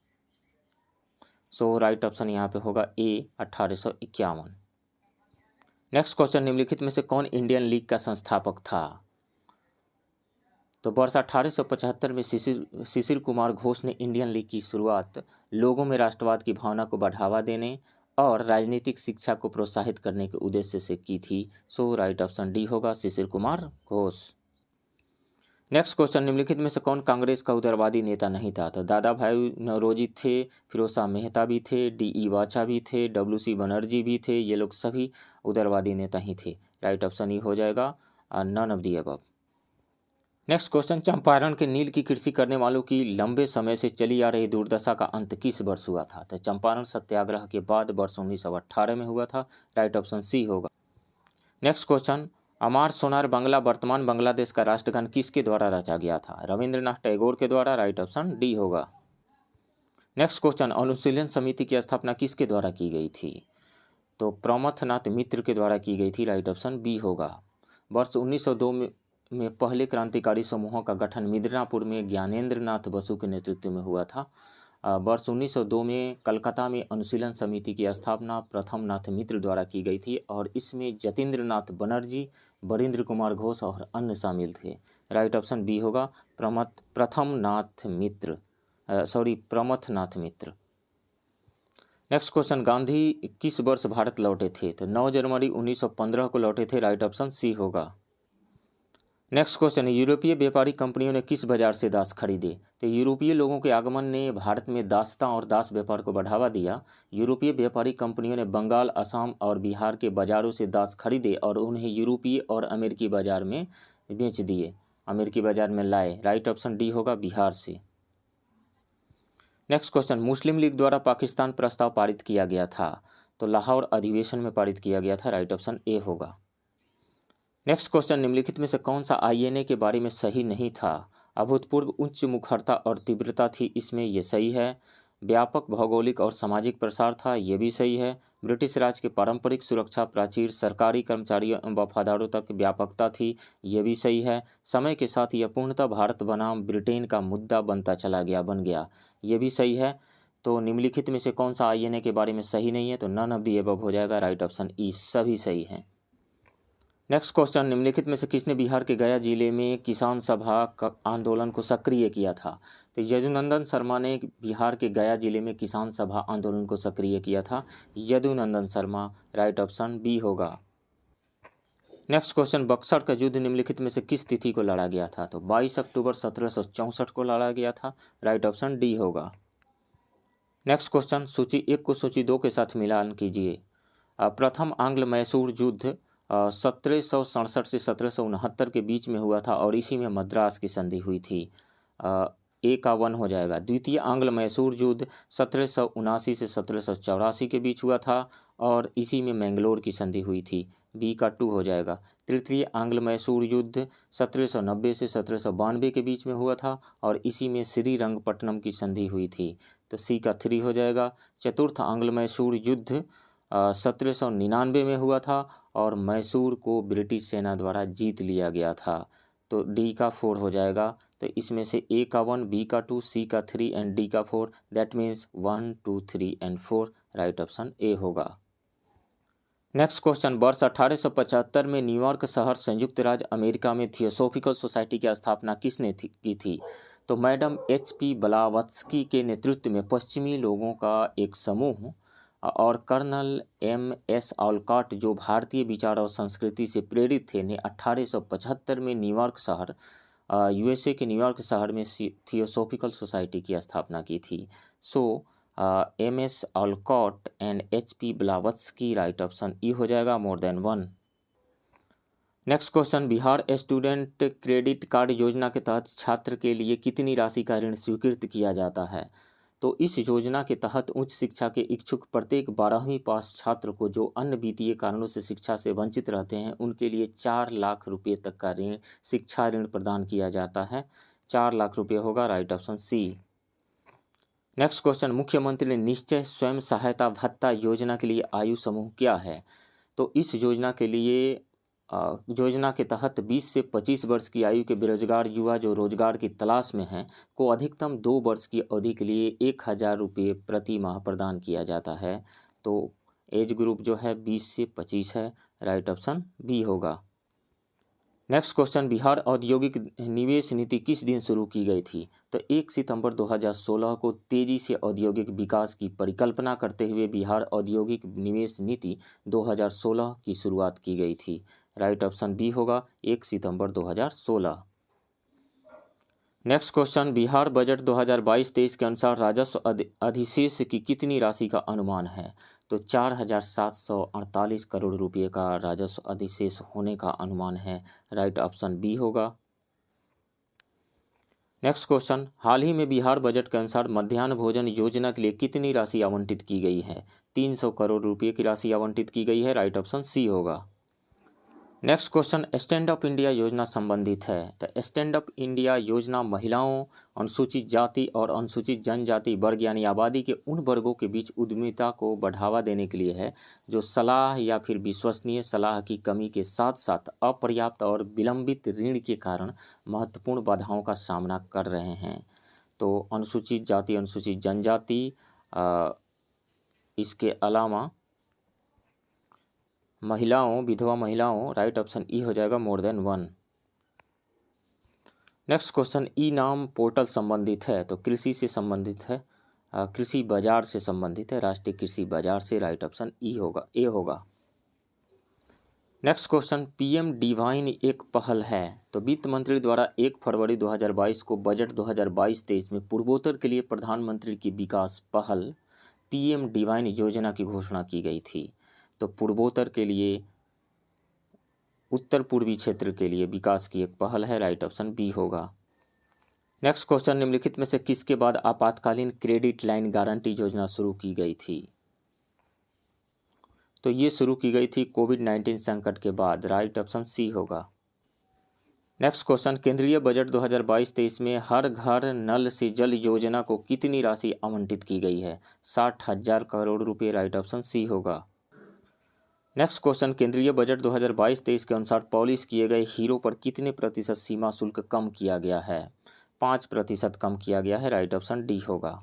सो राइट ऑप्शन यहाँ पे होगा ए, 1851। नेक्स्ट क्वेश्चन, निम्नलिखित में से कौन इंडियन लीग का संस्थापक था? तो वर्ष 1875 में शिशिर कुमार घोष ने इंडियन लीग की शुरुआत लोगों में राष्ट्रवाद की भावना को बढ़ावा देने और राजनीतिक शिक्षा को प्रोत्साहित करने के उद्देश्य से की थी। सो राइट ऑप्शन डी होगा, शिशिर कुमार घोष। नेक्स्ट क्वेश्चन, निम्नलिखित में से कौन कांग्रेस का उदारवादी नेता नहीं था? तो दादा भाई नौरोजी थे, फिरोज शाह मेहता भी थे, D.E. वाचा भी थे, W.C. बनर्जी भी थे। ये लोग सभी उदारवादी नेता ही थे। राइट ऑप्शन ई हो जाएगा, none of the above. Next question, Champaran के नील की कृषि करने वालों की लंबे समय से चली आ रही दुर्दशा का अंत किस वर्ष हुआ था? तो चंपारण सत्याग्रह के बाद वर्ष 1918 में हुआ था। राइट ऑप्शन सी होगा। नेक्स्ट क्वेश्चन, अमार सोनार बांग्ला वर्तमान बांग्लादेश का राष्ट्रगान किसके द्वारा रचा गया था? रविंद्रनाथ टैगोर के द्वारा। राइट ऑप्शन डी होगा। नेक्स्ट क्वेश्चन, अनुशीलन समिति की स्थापना किसके द्वारा की गई थी? तो प्रमथनाथ मित्र के द्वारा की गई थी। राइट ऑप्शन बी होगा। वर्ष 1902 में पहले क्रांतिकारी समूहों का गठन मिदनापुर में ज्ञानेंद्र नाथ बसु के नेतृत्व में हुआ था। वर्ष 1902 में कलकत्ता में अनुशीलन समिति की स्थापना प्रथम नाथ मित्र द्वारा की गई थी और इसमें जतीन्द्र नाथ बनर्जी, बरिंद्र कुमार घोष और अन्य शामिल थे। राइट ऑप्शन बी होगा, प्रमथनाथ मित्र। नेक्स्ट क्वेश्चन, गांधी किस वर्ष भारत लौटे थे? तो 9 जनवरी 1915 को लौटे थे। राइट ऑप्शन सी होगा। नेक्स्ट क्वेश्चन, यूरोपीय व्यापारी कंपनियों ने किस बाजार से दास खरीदे? तो यूरोपीय लोगों के आगमन ने भारत में दासता और दास व्यापार को बढ़ावा दिया। यूरोपीय व्यापारी कंपनियों ने बंगाल, असम और बिहार के बाजारों से दास खरीदे और उन्हें यूरोपीय और अमेरिकी बाजार में बेच दिए, अमेरिकी बाजार में लाए। राइट ऑप्शन डी होगा, बिहार से। नेक्स्ट क्वेश्चन, मुस्लिम लीग द्वारा पाकिस्तान प्रस्ताव पारित किया गया था? तो लाहौर अधिवेशन में पारित किया गया था। राइट ऑप्शन ए होगा। नेक्स्ट क्वेश्चन, निम्नलिखित में से कौन सा INA के बारे में सही नहीं था? अभूतपूर्व उच्च मुखरता और तीव्रता थी, इसमें यह सही है। व्यापक भौगोलिक और सामाजिक प्रसार था, यह भी सही है। ब्रिटिश राज के पारंपरिक सुरक्षा प्राचीर सरकारी कर्मचारियों एवं वफादारों तक व्यापकता थी, यह भी सही है। समय के साथ यह पूर्णतः भारत बनाम ब्रिटेन का मुद्दा बन गया, यह भी सही है। तो निम्नलिखित में से कौन सा INA के बारे में सही नहीं है? तो नन ऑफ दी अबव हो जाएगा। राइट ऑप्शन ई, सभी सही हैं। नेक्स्ट क्वेश्चन, निम्नलिखित में से किसने बिहार के गया जिले में किसान सभा आंदोलन को सक्रिय किया था? तो यदुनंदन शर्मा ने बिहार के गया जिले में किसान सभा आंदोलन को सक्रिय किया था, Yadunandan Sharma. Right option B होगा। नेक्स्ट क्वेश्चन, बक्सर का युद्ध निम्नलिखित में से किस तिथि को लड़ा गया था? तो 22 अक्टूबर 1764 को लड़ा गया था। राइट ऑप्शन डी होगा। नेक्स्ट क्वेश्चन, सूची 1 को सूची 2 के साथ मिलान कीजिए। प्रथम आंग्ल मैसूर युद्ध 1767 से 1769 के बीच में हुआ था और इसी में मद्रास की संधि हुई थी। ए का 1 हो जाएगा। द्वितीय आंग्ल मैसूर युद्ध 1779 से 1784 के बीच हुआ था और इसी में मैंगलोर की संधि हुई थी। बी का 2 हो जाएगा। तृतीय आंग्ल मैसूर युद्ध 1790 से 1792 के बीच में हुआ था और इसी में श्रीरंगपट्टनम की संधि हुई थी, तो सी का 3 हो जाएगा। चतुर्थ आंग्ल मैसूर युद्ध 1799 में हुआ था और मैसूर को ब्रिटिश सेना द्वारा जीत लिया गया था, तो डी का 4 हो जाएगा। तो इसमें से ए का 1, बी का 2, सी का 3 एंड डी का 4, that means 1, 2, 3 and 4। Right option A होगा। नेक्स्ट क्वेश्चन, वर्ष 1875 में न्यूयॉर्क शहर संयुक्त राज्य अमेरिका में थियोसॉफिकल सोसाइटी की स्थापना किसने की थी? तो मैडम HP ब्लावत्स्की के नेतृत्व में पश्चिमी लोगों का एक समूह और कर्नल MS ऑलकॉट जो भारतीय विचार और संस्कृति से प्रेरित थे ने 1875 में न्यूयॉर्क शहर USA के न्यूयॉर्क शहर में थियोसॉफिकल सोसाइटी की स्थापना की थी। सो MS Olcott and HP Blavatsky. Right option E हो जाएगा, more than 1। Next question, Bihar student credit card योजना के तहत छात्र के लिए कितनी राशि का ऋण स्वीकृत किया जाता है? तो इस योजना के तहत उच्च शिक्षा के इच्छुक प्रत्येक 12वीं पास छात्र को जो अन्य वित्तीय कारणों से शिक्षा से वंचित रहते हैं उनके लिए 4 लाख रुपये तक का ऋण, शिक्षा ऋण प्रदान किया जाता है। 4 लाख रुपये होगा। Right option C. Next question, मुख्यमंत्री निश्चय स्वयं सहायता भत्ता योजना के लिए आयु समूह क्या है? तो इस योजना के तहत 20 से 25 वर्ष की आयु के बेरोजगार युवा जो रोजगार की तलाश में हैं को अधिकतम 2 वर्ष की अवधि के लिए 1000 रुपये प्रति माह प्रदान किया जाता है। तो एज ग्रुप जो है 20 से 25 है, राइट ऑप्शन बी होगा। नेक्स्ट क्वेश्चन, बिहार औद्योगिक निवेश नीति किस दिन शुरू की गई थी? तो 1 सितंबर 2016 को तेजी से औद्योगिक विकास की परिकल्पना करते हुए बिहार औद्योगिक निवेश नीति 2016 की शुरुआत की गई थी, राइट ऑप्शन बी होगा 1 सितंबर 2016। नेक्स्ट क्वेश्चन, बिहार बजट 2022-23 के अनुसार राजस्व अधिशेष की कितनी राशि का अनुमान है? तो 4,748 करोड़ रुपये का राजस्व अधिशेष होने का अनुमान है, राइट ऑप्शन बी होगा। नेक्स्ट क्वेश्चन, हाल ही में बिहार बजट के अनुसार मध्याह्न भोजन योजना के लिए कितनी राशि आवंटित की गई है? 300 करोड़ रुपये की राशि आवंटित की गई है, राइट ऑप्शन सी होगा। Next question, stand up India योजना संबंधित है। तो स्टैंड अप इंडिया योजना महिलाओं, अनुसूचित जाति और अनुसूचित जनजाति वर्ग यानी आबादी के उन वर्गों के बीच उद्यमिता को बढ़ावा देने के लिए है जो सलाह या फिर विश्वसनीय सलाह की कमी के साथ साथ अपर्याप्त और विलंबित ऋण के कारण महत्वपूर्ण बाधाओं का सामना कर रहे हैं। तो अनुसूचित जाति, अनुसूचित जनजाति, इसके अलावा महिलाओं, विधवा महिलाओं, राइट ऑप्शन ई हो जाएगा मोर देन 1। नेक्स्ट क्वेश्चन, ई नाम पोर्टल संबंधित है। तो कृषि से संबंधित है, कृषि बाजार से संबंधित है, राष्ट्रीय कृषि बाजार से, राइट ऑप्शन ई होगा, ए होगा। नेक्स्ट क्वेश्चन, पीएम डिवाइन एक पहल है। तो वित्त मंत्री द्वारा 1 फरवरी 2022 को बजट 2022-23 में पूर्वोत्तर के लिए प्रधानमंत्री की विकास पहल पीएम डिवाइन योजना की घोषणा की गई थी। तो पूर्वोत्तर के लिए, उत्तर पूर्वी क्षेत्र के लिए विकास की एक पहल है, राइट ऑप्शन बी होगा। नेक्स्ट क्वेश्चन, निम्नलिखित में से किसके बाद आपातकालीन क्रेडिट लाइन गारंटी योजना शुरू की गई थी? तो ये शुरू की गई थी कोविड-19 संकट के बाद, राइट ऑप्शन सी होगा। नेक्स्ट क्वेश्चन, केंद्रीय बजट 2022-23 में हर घर नल से जल योजना को कितनी राशि आवंटित की गई है? 60,000 करोड़ रुपये, राइट ऑप्शन सी होगा। नेक्स्ट क्वेश्चन, केंद्रीय बजट 2022-23 के अनुसार पॉलिश किए गए हीरो पर कितने प्रतिशत सीमा शुल्क कम किया गया है? 5% कम किया गया है, राइट ऑप्शन डी होगा।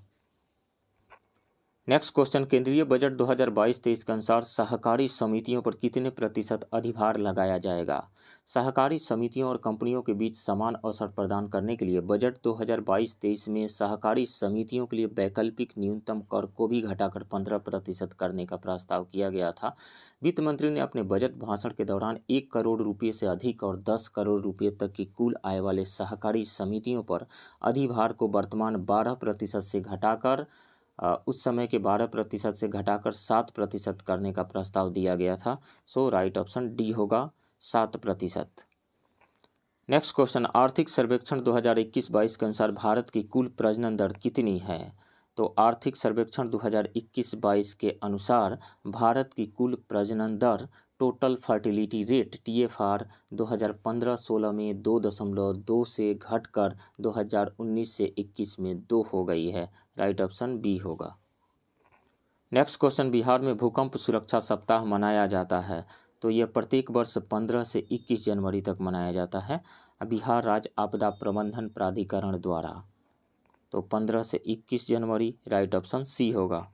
नेक्स्ट क्वेश्चन, केंद्रीय बजट 2022-23 के अनुसार सहकारी समितियों पर कितने प्रतिशत अधिभार लगाया जाएगा? सहकारी समितियों और कंपनियों के बीच समान अवसर प्रदान करने के लिए बजट 2022-23 में सहकारी समितियों के लिए वैकल्पिक न्यूनतम कर को भी घटाकर 15% करने का प्रस्ताव किया गया था। वित्त मंत्री ने अपने बजट भाषण के दौरान 1 करोड़ रुपये से अधिक और 10 करोड़ रुपये तक की कुल आय वाले सहकारी समितियों पर अधिभार को वर्तमान 12% से घटाकर उस समय के 12% से घटाकर 7% करने का प्रस्ताव दिया गया था। सो राइट ऑप्शन डी होगा 7%। नेक्स्ट क्वेश्चन, आर्थिक सर्वेक्षण 2021-22 के अनुसार भारत की कुल प्रजनन दर कितनी है? तो आर्थिक सर्वेक्षण 2021-22 के अनुसार भारत की कुल प्रजनन दर टोटल फर्टिलिटी रेट TFR 2015-16 में 2.2 से घटकर 2019 से 21 में 2 हो गई है, राइट ऑप्शन बी होगा। नेक्स्ट क्वेश्चन, बिहार में भूकंप सुरक्षा सप्ताह मनाया जाता है। तो यह प्रत्येक वर्ष 15 से 21 जनवरी तक मनाया जाता है बिहार राज्य आपदा प्रबंधन प्राधिकरण द्वारा। तो 15 से 21 जनवरी, राइट ऑप्शन सी होगा।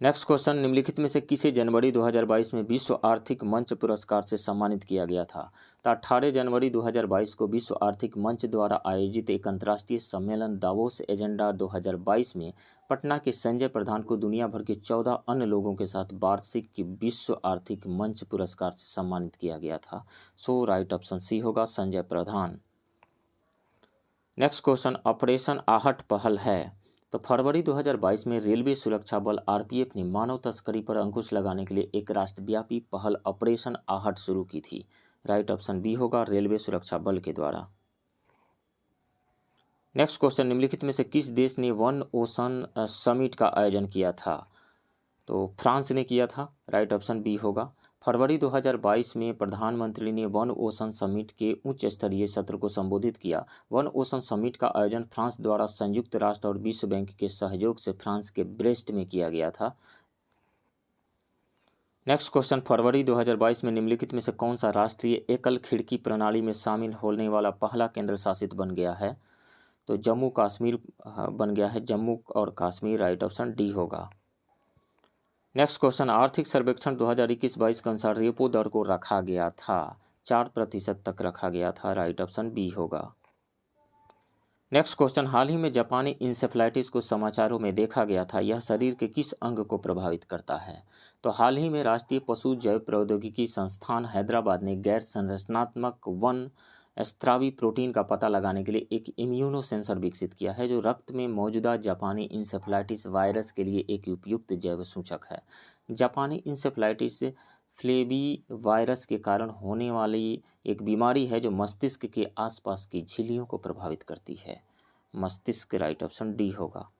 नेक्स्ट क्वेश्चन, निम्नलिखित में से किसे जनवरी 2022 में विश्व आर्थिक मंच पुरस्कार से सम्मानित किया गया था? तो 18 जनवरी 2022 को विश्व आर्थिक मंच द्वारा आयोजित एक अंतर्राष्ट्रीय सम्मेलन दावोस एजेंडा 2022 में पटना के संजय प्रधान को दुनिया भर के 14 अन्य लोगों के साथ वार्षिक विश्व आर्थिक मंच पुरस्कार से सम्मानित किया गया था। सो राइट ऑप्शन सी होगा, संजय प्रधान। नेक्स्ट क्वेश्चन, ऑपरेशन आहट पहल है। तो फरवरी 2022 में रेलवे सुरक्षा बल RPF ने मानव तस्करी पर अंकुश लगाने के लिए एक राष्ट्रव्यापी पहल ऑपरेशन आहट शुरू की थी, राइट ऑप्शन बी होगा, रेलवे सुरक्षा बल के द्वारा। नेक्स्ट क्वेश्चन, निम्नलिखित में से किस देश ने वन ओशन समिट का आयोजन किया था? तो फ्रांस ने किया था, राइट ऑप्शन बी होगा। फरवरी 2022 में प्रधानमंत्री ने वन ओशन समिट के उच्च स्तरीय सत्र को संबोधित किया। वन ओशन समिट का आयोजन फ्रांस द्वारा संयुक्त राष्ट्र और विश्व बैंक के सहयोग से फ्रांस के ब्रेस्ट में किया गया था। नेक्स्ट क्वेश्चन, फरवरी 2022 में निम्नलिखित में से कौन सा राष्ट्रीय एकल खिड़की प्रणाली में शामिल होने वाला पहला केंद्र शासित बन गया है? तो जम्मू कश्मीर बन गया है, जम्मू और कश्मीर, राइट ऑप्शन डी होगा। नेक्स्ट क्वेश्चन, आर्थिक सर्वेक्षण 2021-22 के अनुसार रेपो दर को रखा गया था 4% तक रखा गया था। राइट ऑप्शन बी होगा। नेक्स्ट क्वेश्चन, हाल ही में जापानी इंसेफ्लाइटिस को समाचारों में देखा गया था, यह शरीर के किस अंग को प्रभावित करता है? तो हाल ही में राष्ट्रीय पशु जैव प्रौद्योगिकी संस्थान हैदराबाद ने गैर संरचनात्मक वन स्त्रावी प्रोटीन का पता लगाने के लिए एक इम्यूनो सेंसर विकसित किया है, जो रक्त में मौजूदा जापानी इंसेफ्लाइटिस वायरस के लिए एक उपयुक्त जैव सूचक है। जापानी इंसेफ्लाइटिस फ्लेवी वायरस के कारण होने वाली एक बीमारी है जो मस्तिष्क के आसपास की झिल्लियों को प्रभावित करती है। मस्तिष्क, राइट ऑप्शन डी होगा।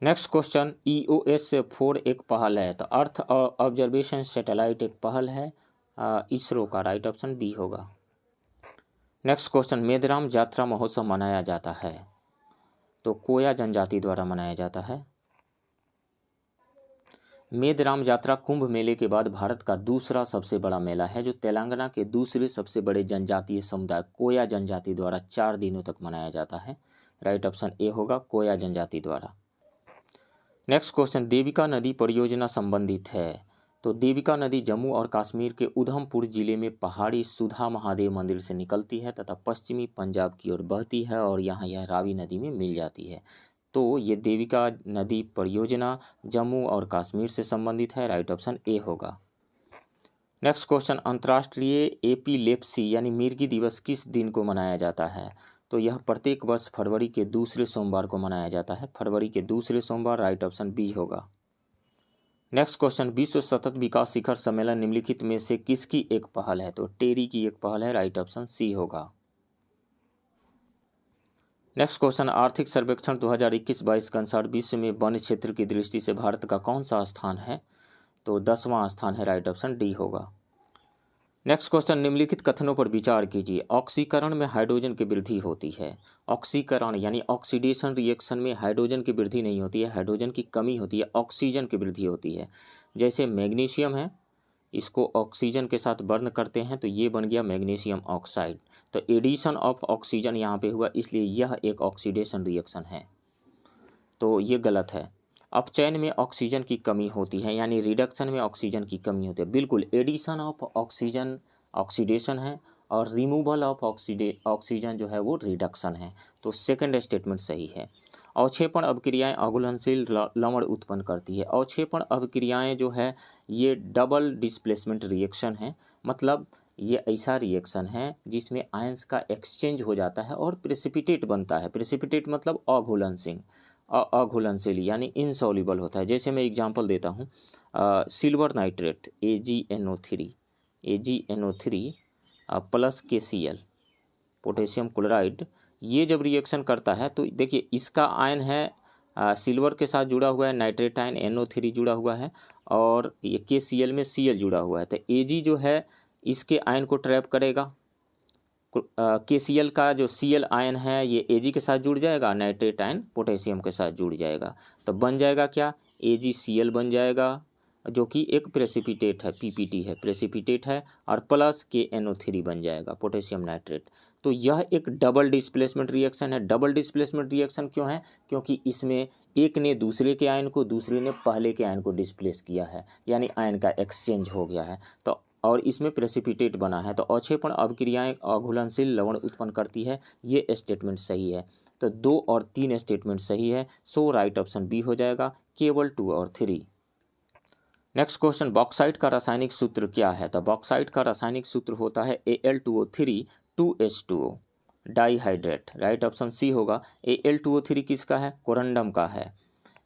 नेक्स्ट क्वेश्चन, EOS-4 एक पहल है, तो अर्थ ऑब्जर्वेशन सैटेलाइट एक पहल है इसरो का। राइट ऑप्शन बी होगा। नेक्स्ट क्वेश्चन, मेदराम जात्रा महोत्सव मनाया जाता है, तो कोया जनजाति द्वारा मनाया जाता है। मेदराम यात्रा कुंभ मेले के बाद भारत का दूसरा सबसे बड़ा मेला है, जो तेलंगाना के दूसरे सबसे बड़े जनजातीय समुदाय कोया जनजाति द्वारा 4 दिनों तक मनाया जाता है। राइट ऑप्शन ए होगा, कोया जनजाति द्वारा। नेक्स्ट क्वेश्चन, देविका नदी परियोजना संबंधित है, तो देविका नदी जम्मू और कश्मीर के उधमपुर जिले में पहाड़ी सुधा महादेव मंदिर से निकलती है तथा पश्चिमी पंजाब की ओर बहती है और यहाँ यह रावी नदी में मिल जाती है। तो ये देविका नदी परियोजना जम्मू और कश्मीर से संबंधित है। राइट ऑप्शन ए होगा। नेक्स्ट क्वेश्चन, अंतर्राष्ट्रीय एपिलेप्सी यानी मिर्गी दिवस किस दिन को मनाया जाता है? तो यह प्रत्येक वर्ष फरवरी के दूसरे सोमवार को मनाया जाता है। फरवरी के दूसरे सोमवार। राइट ऑप्शन बी होगा। नेक्स्ट क्वेश्चन, विश्व सतत विकास शिखर सम्मेलन निम्नलिखित में से किसकी एक पहल है? तो टेरी की एक पहल है। राइट ऑप्शन सी होगा। नेक्स्ट क्वेश्चन, आर्थिक सर्वेक्षण 2021-22 के अनुसार विश्व में वन क्षेत्र की दृष्टि से भारत का कौन सा स्थान है? तो 10वां स्थान है। राइट ऑप्शन डी होगा। नेक्स्ट क्वेश्चन, निम्नलिखित कथनों पर विचार कीजिए। ऑक्सीकरण में हाइड्रोजन की वृद्धि होती है। ऑक्सीकरण यानी ऑक्सीडेशन रिएक्शन में हाइड्रोजन की वृद्धि नहीं होती है, हाइड्रोजन की कमी होती है, ऑक्सीजन की वृद्धि होती है। जैसे मैग्नीशियम है, इसको ऑक्सीजन के साथ बर्न करते हैं तो ये बन गया मैग्नीशियम ऑक्साइड। तो एडिशन ऑफ ऑक्सीजन यहाँ पे हुआ, इसलिए यह एक ऑक्सीडेशन रिएक्शन है, तो ये गलत है। अपचयन में ऑक्सीजन की कमी होती है, यानी रिडक्शन में ऑक्सीजन की कमी होती है। बिल्कुल, एडिशन ऑफ ऑक्सीजन ऑक्सीडेशन है और रिमूवल ऑफ ऑक्सीजन जो है वो रिडक्शन है। तो सेकंड स्टेटमेंट सही है। अवक्षेपण अभिक्रियाएं अघुलनशील लवण उत्पन्न करती है। अवक्षेपण अभिक्रियाएं जो है ये डबल डिस्प्लेसमेंट रिएक्शन है, मतलब ये ऐसा रिएक्शन है जिसमें आयंस का एक्सचेंज हो जाता है और प्रेसिपिटेट बनता है। प्रेसिपिटेट मतलब अघुलनशील यानी इनसॉल्युबल होता है। जैसे मैं एग्जांपल देता हूँ, silver nitrate AgNO3 plus KCl potassium chloride, ये जब रिएक्शन करता है तो देखिए इसका आयन है सिल्वर के साथ जुड़ा हुआ है, नाइट्रेट आयन NO3 जुड़ा हुआ है और ये KCl में Cl जुड़ा हुआ है। तो Ag जो है इसके आयन को ट्रैप करेगा। KCl का जो Cl आयन है ये Ag के साथ जुड़ जाएगा, नाइट्रेट आयन पोटेशियम के साथ जुड़ जाएगा, तो बन जाएगा क्या? AgCl बन जाएगा, जो कि एक प्रेसिपिटेट है, PPT है, प्रेसिपिटेट है, और प्लस KNO3 बन जाएगा, पोटेशियम नाइट्रेट। तो यह एक डबल डिस्प्लेसमेंट रिएक्शन है। डबल डिस्प्लेसमेंट रिएक्शन क्यों है? क्योंकि इसमें एक ने दूसरे के आयन को, दूसरे ने पहले के आयन को डिस्प्लेस किया है, यानी आयन का एक्सचेंज हो गया है, तो और इसमें प्रेसिपिटेट बना है। तो अवक्षेपण अभिक्रियाएं अघुलनशील लवण उत्पन्न करती है, ये स्टेटमेंट सही है। तो 2 और 3 स्टेटमेंट सही है, सो राइट ऑप्शन बी हो जाएगा, केवल 2 और 3। नेक्स्ट क्वेश्चन, बॉक्साइट का रासायनिक सूत्र क्या है? तो बॉक्साइट का रासायनिक सूत्र होता है Al2O3 2H2O dihydrate. Right option C होगा। Al2O3 किसका है? कोरंडम का है।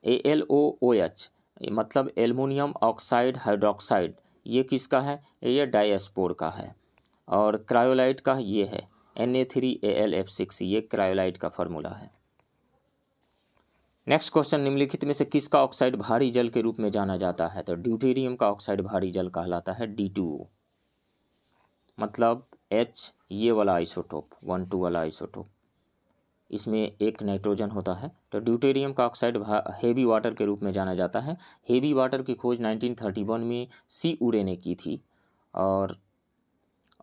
AlOOH मतलब एल्युमिनियम ऑक्साइड हाइड्रोक्साइड, ये किसका है? ये डायस्पोर का है। और क्रायोलाइट का ये है Na3AlF6, ये क्रायोलाइट का फार्मूला है। नेक्स्ट क्वेश्चन, निम्नलिखित में से किसका ऑक्साइड भारी जल के रूप में जाना जाता है? तो ड्यूटेरियम का ऑक्साइड भारी जल कहलाता है, D2O मतलब H, ये वाला आइसोटोप 12 वाला आइसोटोप, इसमें एक नाइट्रोजन होता है। तो ड्यूटेरियम का ऑक्साइड हेवी वाटर के रूप में जाना जाता है। हेवी वाटर की खोज 1931 में C उरे ने की थी और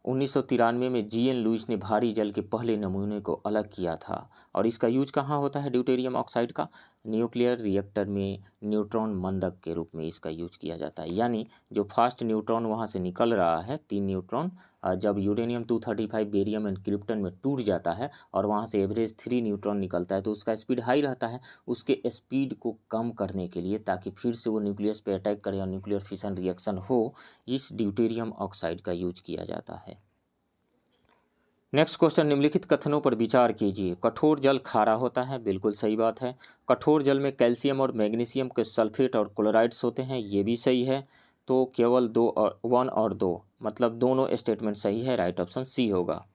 1993 में GN लुइस ने भारी जल के पहले नमूने को अलग किया था। और इसका यूज कहाँ होता है ड्यूटेरियम ऑक्साइड का? न्यूक्लियर रिएक्टर में न्यूट्रॉन मंदक के रूप में इसका यूज किया जाता है। यानी जो फास्ट न्यूट्रॉन वहाँ से निकल रहा है, 3 न्यूट्रॉन, जब यूरेनियम 235 बेरियम एंड क्रिप्टन में टूट जाता है और वहाँ से एवरेज 3 न्यूट्रॉन निकलता है तो उसका स्पीड हाई रहता है। उसके स्पीड को कम करने के लिए, ताकि फिर से वो न्यूक्लियस पे अटैक करे और न्यूक्लियर फिशन रिएक्शन हो, इस ड्यूटेरियम ऑक्साइड का यूज किया जाता है। नेक्स्ट क्वेश्चन, निम्नलिखित कथनों पर विचार कीजिए। कठोर जल खारा होता है, बिल्कुल सही बात है। कठोर जल में कैल्शियम और मैग्नीशियम के सल्फेट और क्लोराइड्स होते हैं, ये भी सही है। तो केवल 1 और 2, मतलब दोनों स्टेटमेंट सही है, राइट ऑप्शन सी होगा।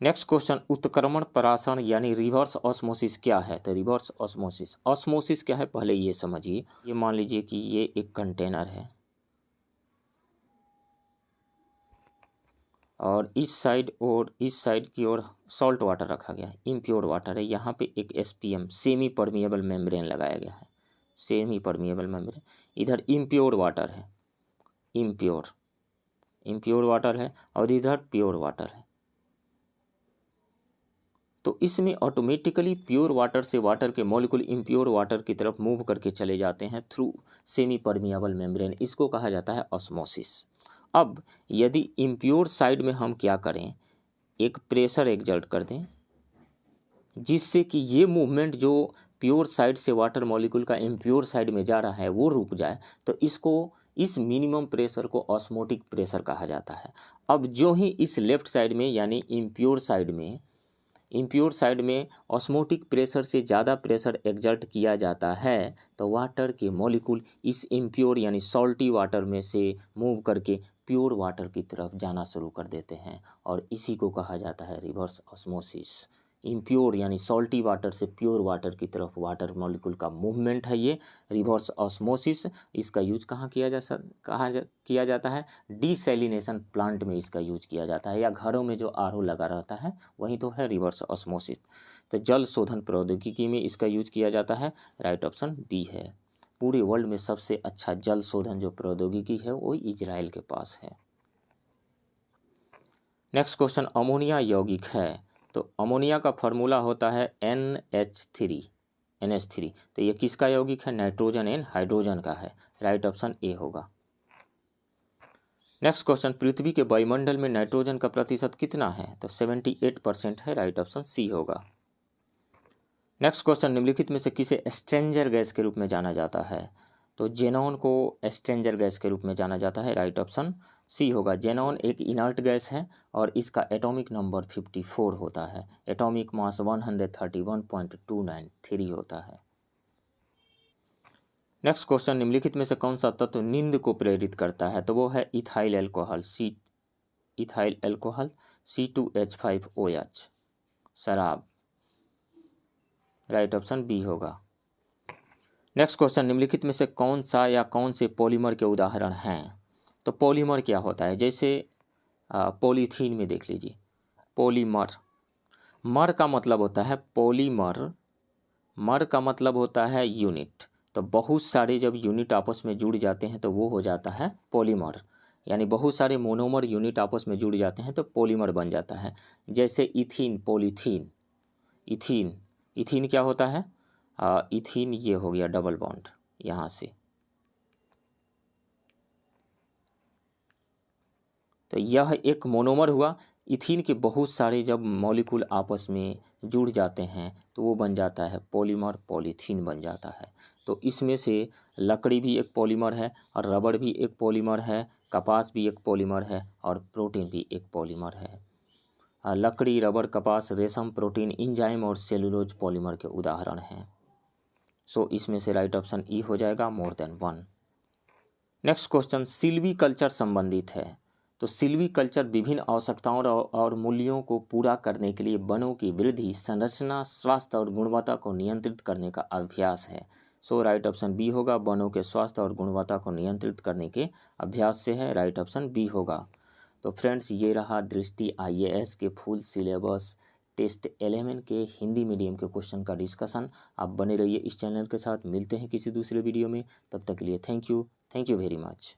नेक्स्ट क्वेश्चन, उत्क्रमण परासरण यानी रिवर्स ऑस्मोसिस क्या है? तो रिवर्स ऑस्मोसिस क्या है पहले ये समझिए। ये मान लीजिए कि ये एक कंटेनर है और इस साइड की ओर सॉल्ट वाटर रखा गया है, इम्प्योर वाटर है। यहाँ पे एक SPM सेमी परमिएबल मेम्ब्रेन लगाया गया है, सेमी परमिएबल मेम्ब्रेन। इधर इम्प्योर वाटर है, इम्प्योर वाटर है, और इधर प्योर वाटर है। तो इसमें ऑटोमेटिकली प्योर वाटर से वाटर के मॉलिक्यूल इम्प्योर वाटर की तरफ मूव करके चले जाते हैं थ्रू सेमी परमिएबल मेम्ब्रेन। इसको कहा जाता है ऑस्मोसिस। अब यदि इम्प्योर साइड में हम क्या करें, एक प्रेशर एक्सर्ट कर दें जिससे कि ये मूवमेंट जो प्योर साइड से वाटर मॉलिक्यूल का इम्प्योर साइड में जा रहा है वो रुक जाए, तो इस मिनिमम प्रेशर को ऑस्मोटिक प्रेशर कहा जाता है। अब जो ही इस लेफ्ट साइड में यानी इम्प्योर साइड में ऑस्मोटिक प्रेशर से ज़्यादा प्रेशर एक्सर्ट किया जाता है तो वाटर के मॉलिक्यूल इस इम्प्योर यानी सॉल्टी वाटर में से मूव करके प्योर वाटर की तरफ जाना शुरू कर देते हैं, और इसी को कहा जाता है रिवर्स ऑस्मोसिस। इम्प्योर यानी सॉल्टी वाटर से प्योर वाटर की तरफ वाटर मॉलिक्यूल का मूवमेंट है ये रिवर्स ऑस्मोसिस। इसका यूज किया जाता है डिसैलिनेशन प्लांट में इसका यूज किया जाता है, या घरों में जो RO लगा रहता है वही तो है रिवर्स ऑस्मोसिस। तो जल शोधन प्रौद्योगिकी में इसका यूज किया जाता है, राइट ऑप्शन बी है। पूरे वर्ल्ड में सबसे अच्छा जल शोधन जो प्रौद्योगिकी है वो इजराइल के पास है। नेक्स्ट क्वेश्चन, अमोनिया यौगिक है, तो अमोनिया का फॉर्मूला होता है NH3। तो ये किसका यौगिक है? नाइट्रोजन एंड हाइड्रोजन का है, राइट ऑप्शन ए होगा। नेक्स्ट क्वेश्चन, पृथ्वी के वायुमंडल में नाइट्रोजन का प्रतिशत कितना है? तो 78% है, राइट ऑप्शन सी होगा। नेक्स्ट क्वेश्चन, निम्नलिखित में से किसे स्ट्रेंजर गैस के रूप में जाना जाता है? तो जेनॉन को स्ट्रेंजर गैस के रूप में जाना जाता है, राइट ऑप्शन सी होगा। जेनॉन एक इनर्ट गैस है और इसका एटॉमिक नंबर 54 होता है, एटॉमिक मास 131.293 होता है। नेक्स्ट क्वेश्चन, निम्नलिखित में से कौन सा तत्व नींद को प्रेरित करता है? तो वो है इथाइल एल्कोहल C2H5OH, शराब, राइट ऑप्शन बी होगा। नेक्स्ट क्वेश्चन, निम्नलिखित में से कौन सा या कौन से पॉलीमर के उदाहरण हैं? तो पॉलीमर क्या होता है? जैसे पॉलीथीन में देख लीजिए, पॉलीमर, मर का मतलब होता है पॉलीमर, मर का मतलब होता है यूनिट। तो बहुत सारे जब यूनिट आपस में जुड़ जाते हैं तो वो हो जाता है पॉलीमर, यानी बहुत सारे मोनोमर यूनिट आपस में जुड़ जाते हैं तो पॉलीमर बन जाता है। जैसे इथीन, पॉलीथीन, इथीन क्या होता है? इथीन ये हो गया डबल बॉन्ड यहाँ से, तो यह एक मोनोमर हुआ। इथीन के बहुत सारे जब मॉलिक्यूल आपस में जुड़ जाते हैं तो वो बन जाता है पॉलीमर, पॉलीथीन बन जाता है। तो इसमें से लकड़ी भी एक पॉलीमर है और रबड़ भी एक पॉलीमर है, कपास भी एक पॉलीमर है और प्रोटीन भी एक पॉलीमर है। लकड़ी, रबड़, कपास, रेशम, प्रोटीन, इंजाइम और सेलुलोज पॉलीमर के उदाहरण हैं। सो इसमें से राइट ऑप्शन ई हो जाएगा, more than 1। Next question, Silvi culture संबंधित है। तो सिल्वी कल्चर विभिन्न आवश्यकताओं और मूल्यों को पूरा करने के लिए वनों की वृद्धि, संरचना, स्वास्थ्य और गुणवत्ता को नियंत्रित करने का अभ्यास है। सो राइट ऑप्शन बी होगा, वनों के स्वास्थ्य और गुणवत्ता को नियंत्रित करने के अभ्यास से है, राइट ऑप्शन बी होगा। तो फ्रेंड्स, ये रहा दृष्टि IAS के फुल सिलेबस टेस्ट 11 के हिंदी मीडियम के क्वेश्चन का डिस्कशन। आप बने रहिए इस चैनल के साथ, मिलते हैं किसी दूसरे वीडियो में, तब तक के लिए थैंक यू वेरी मच।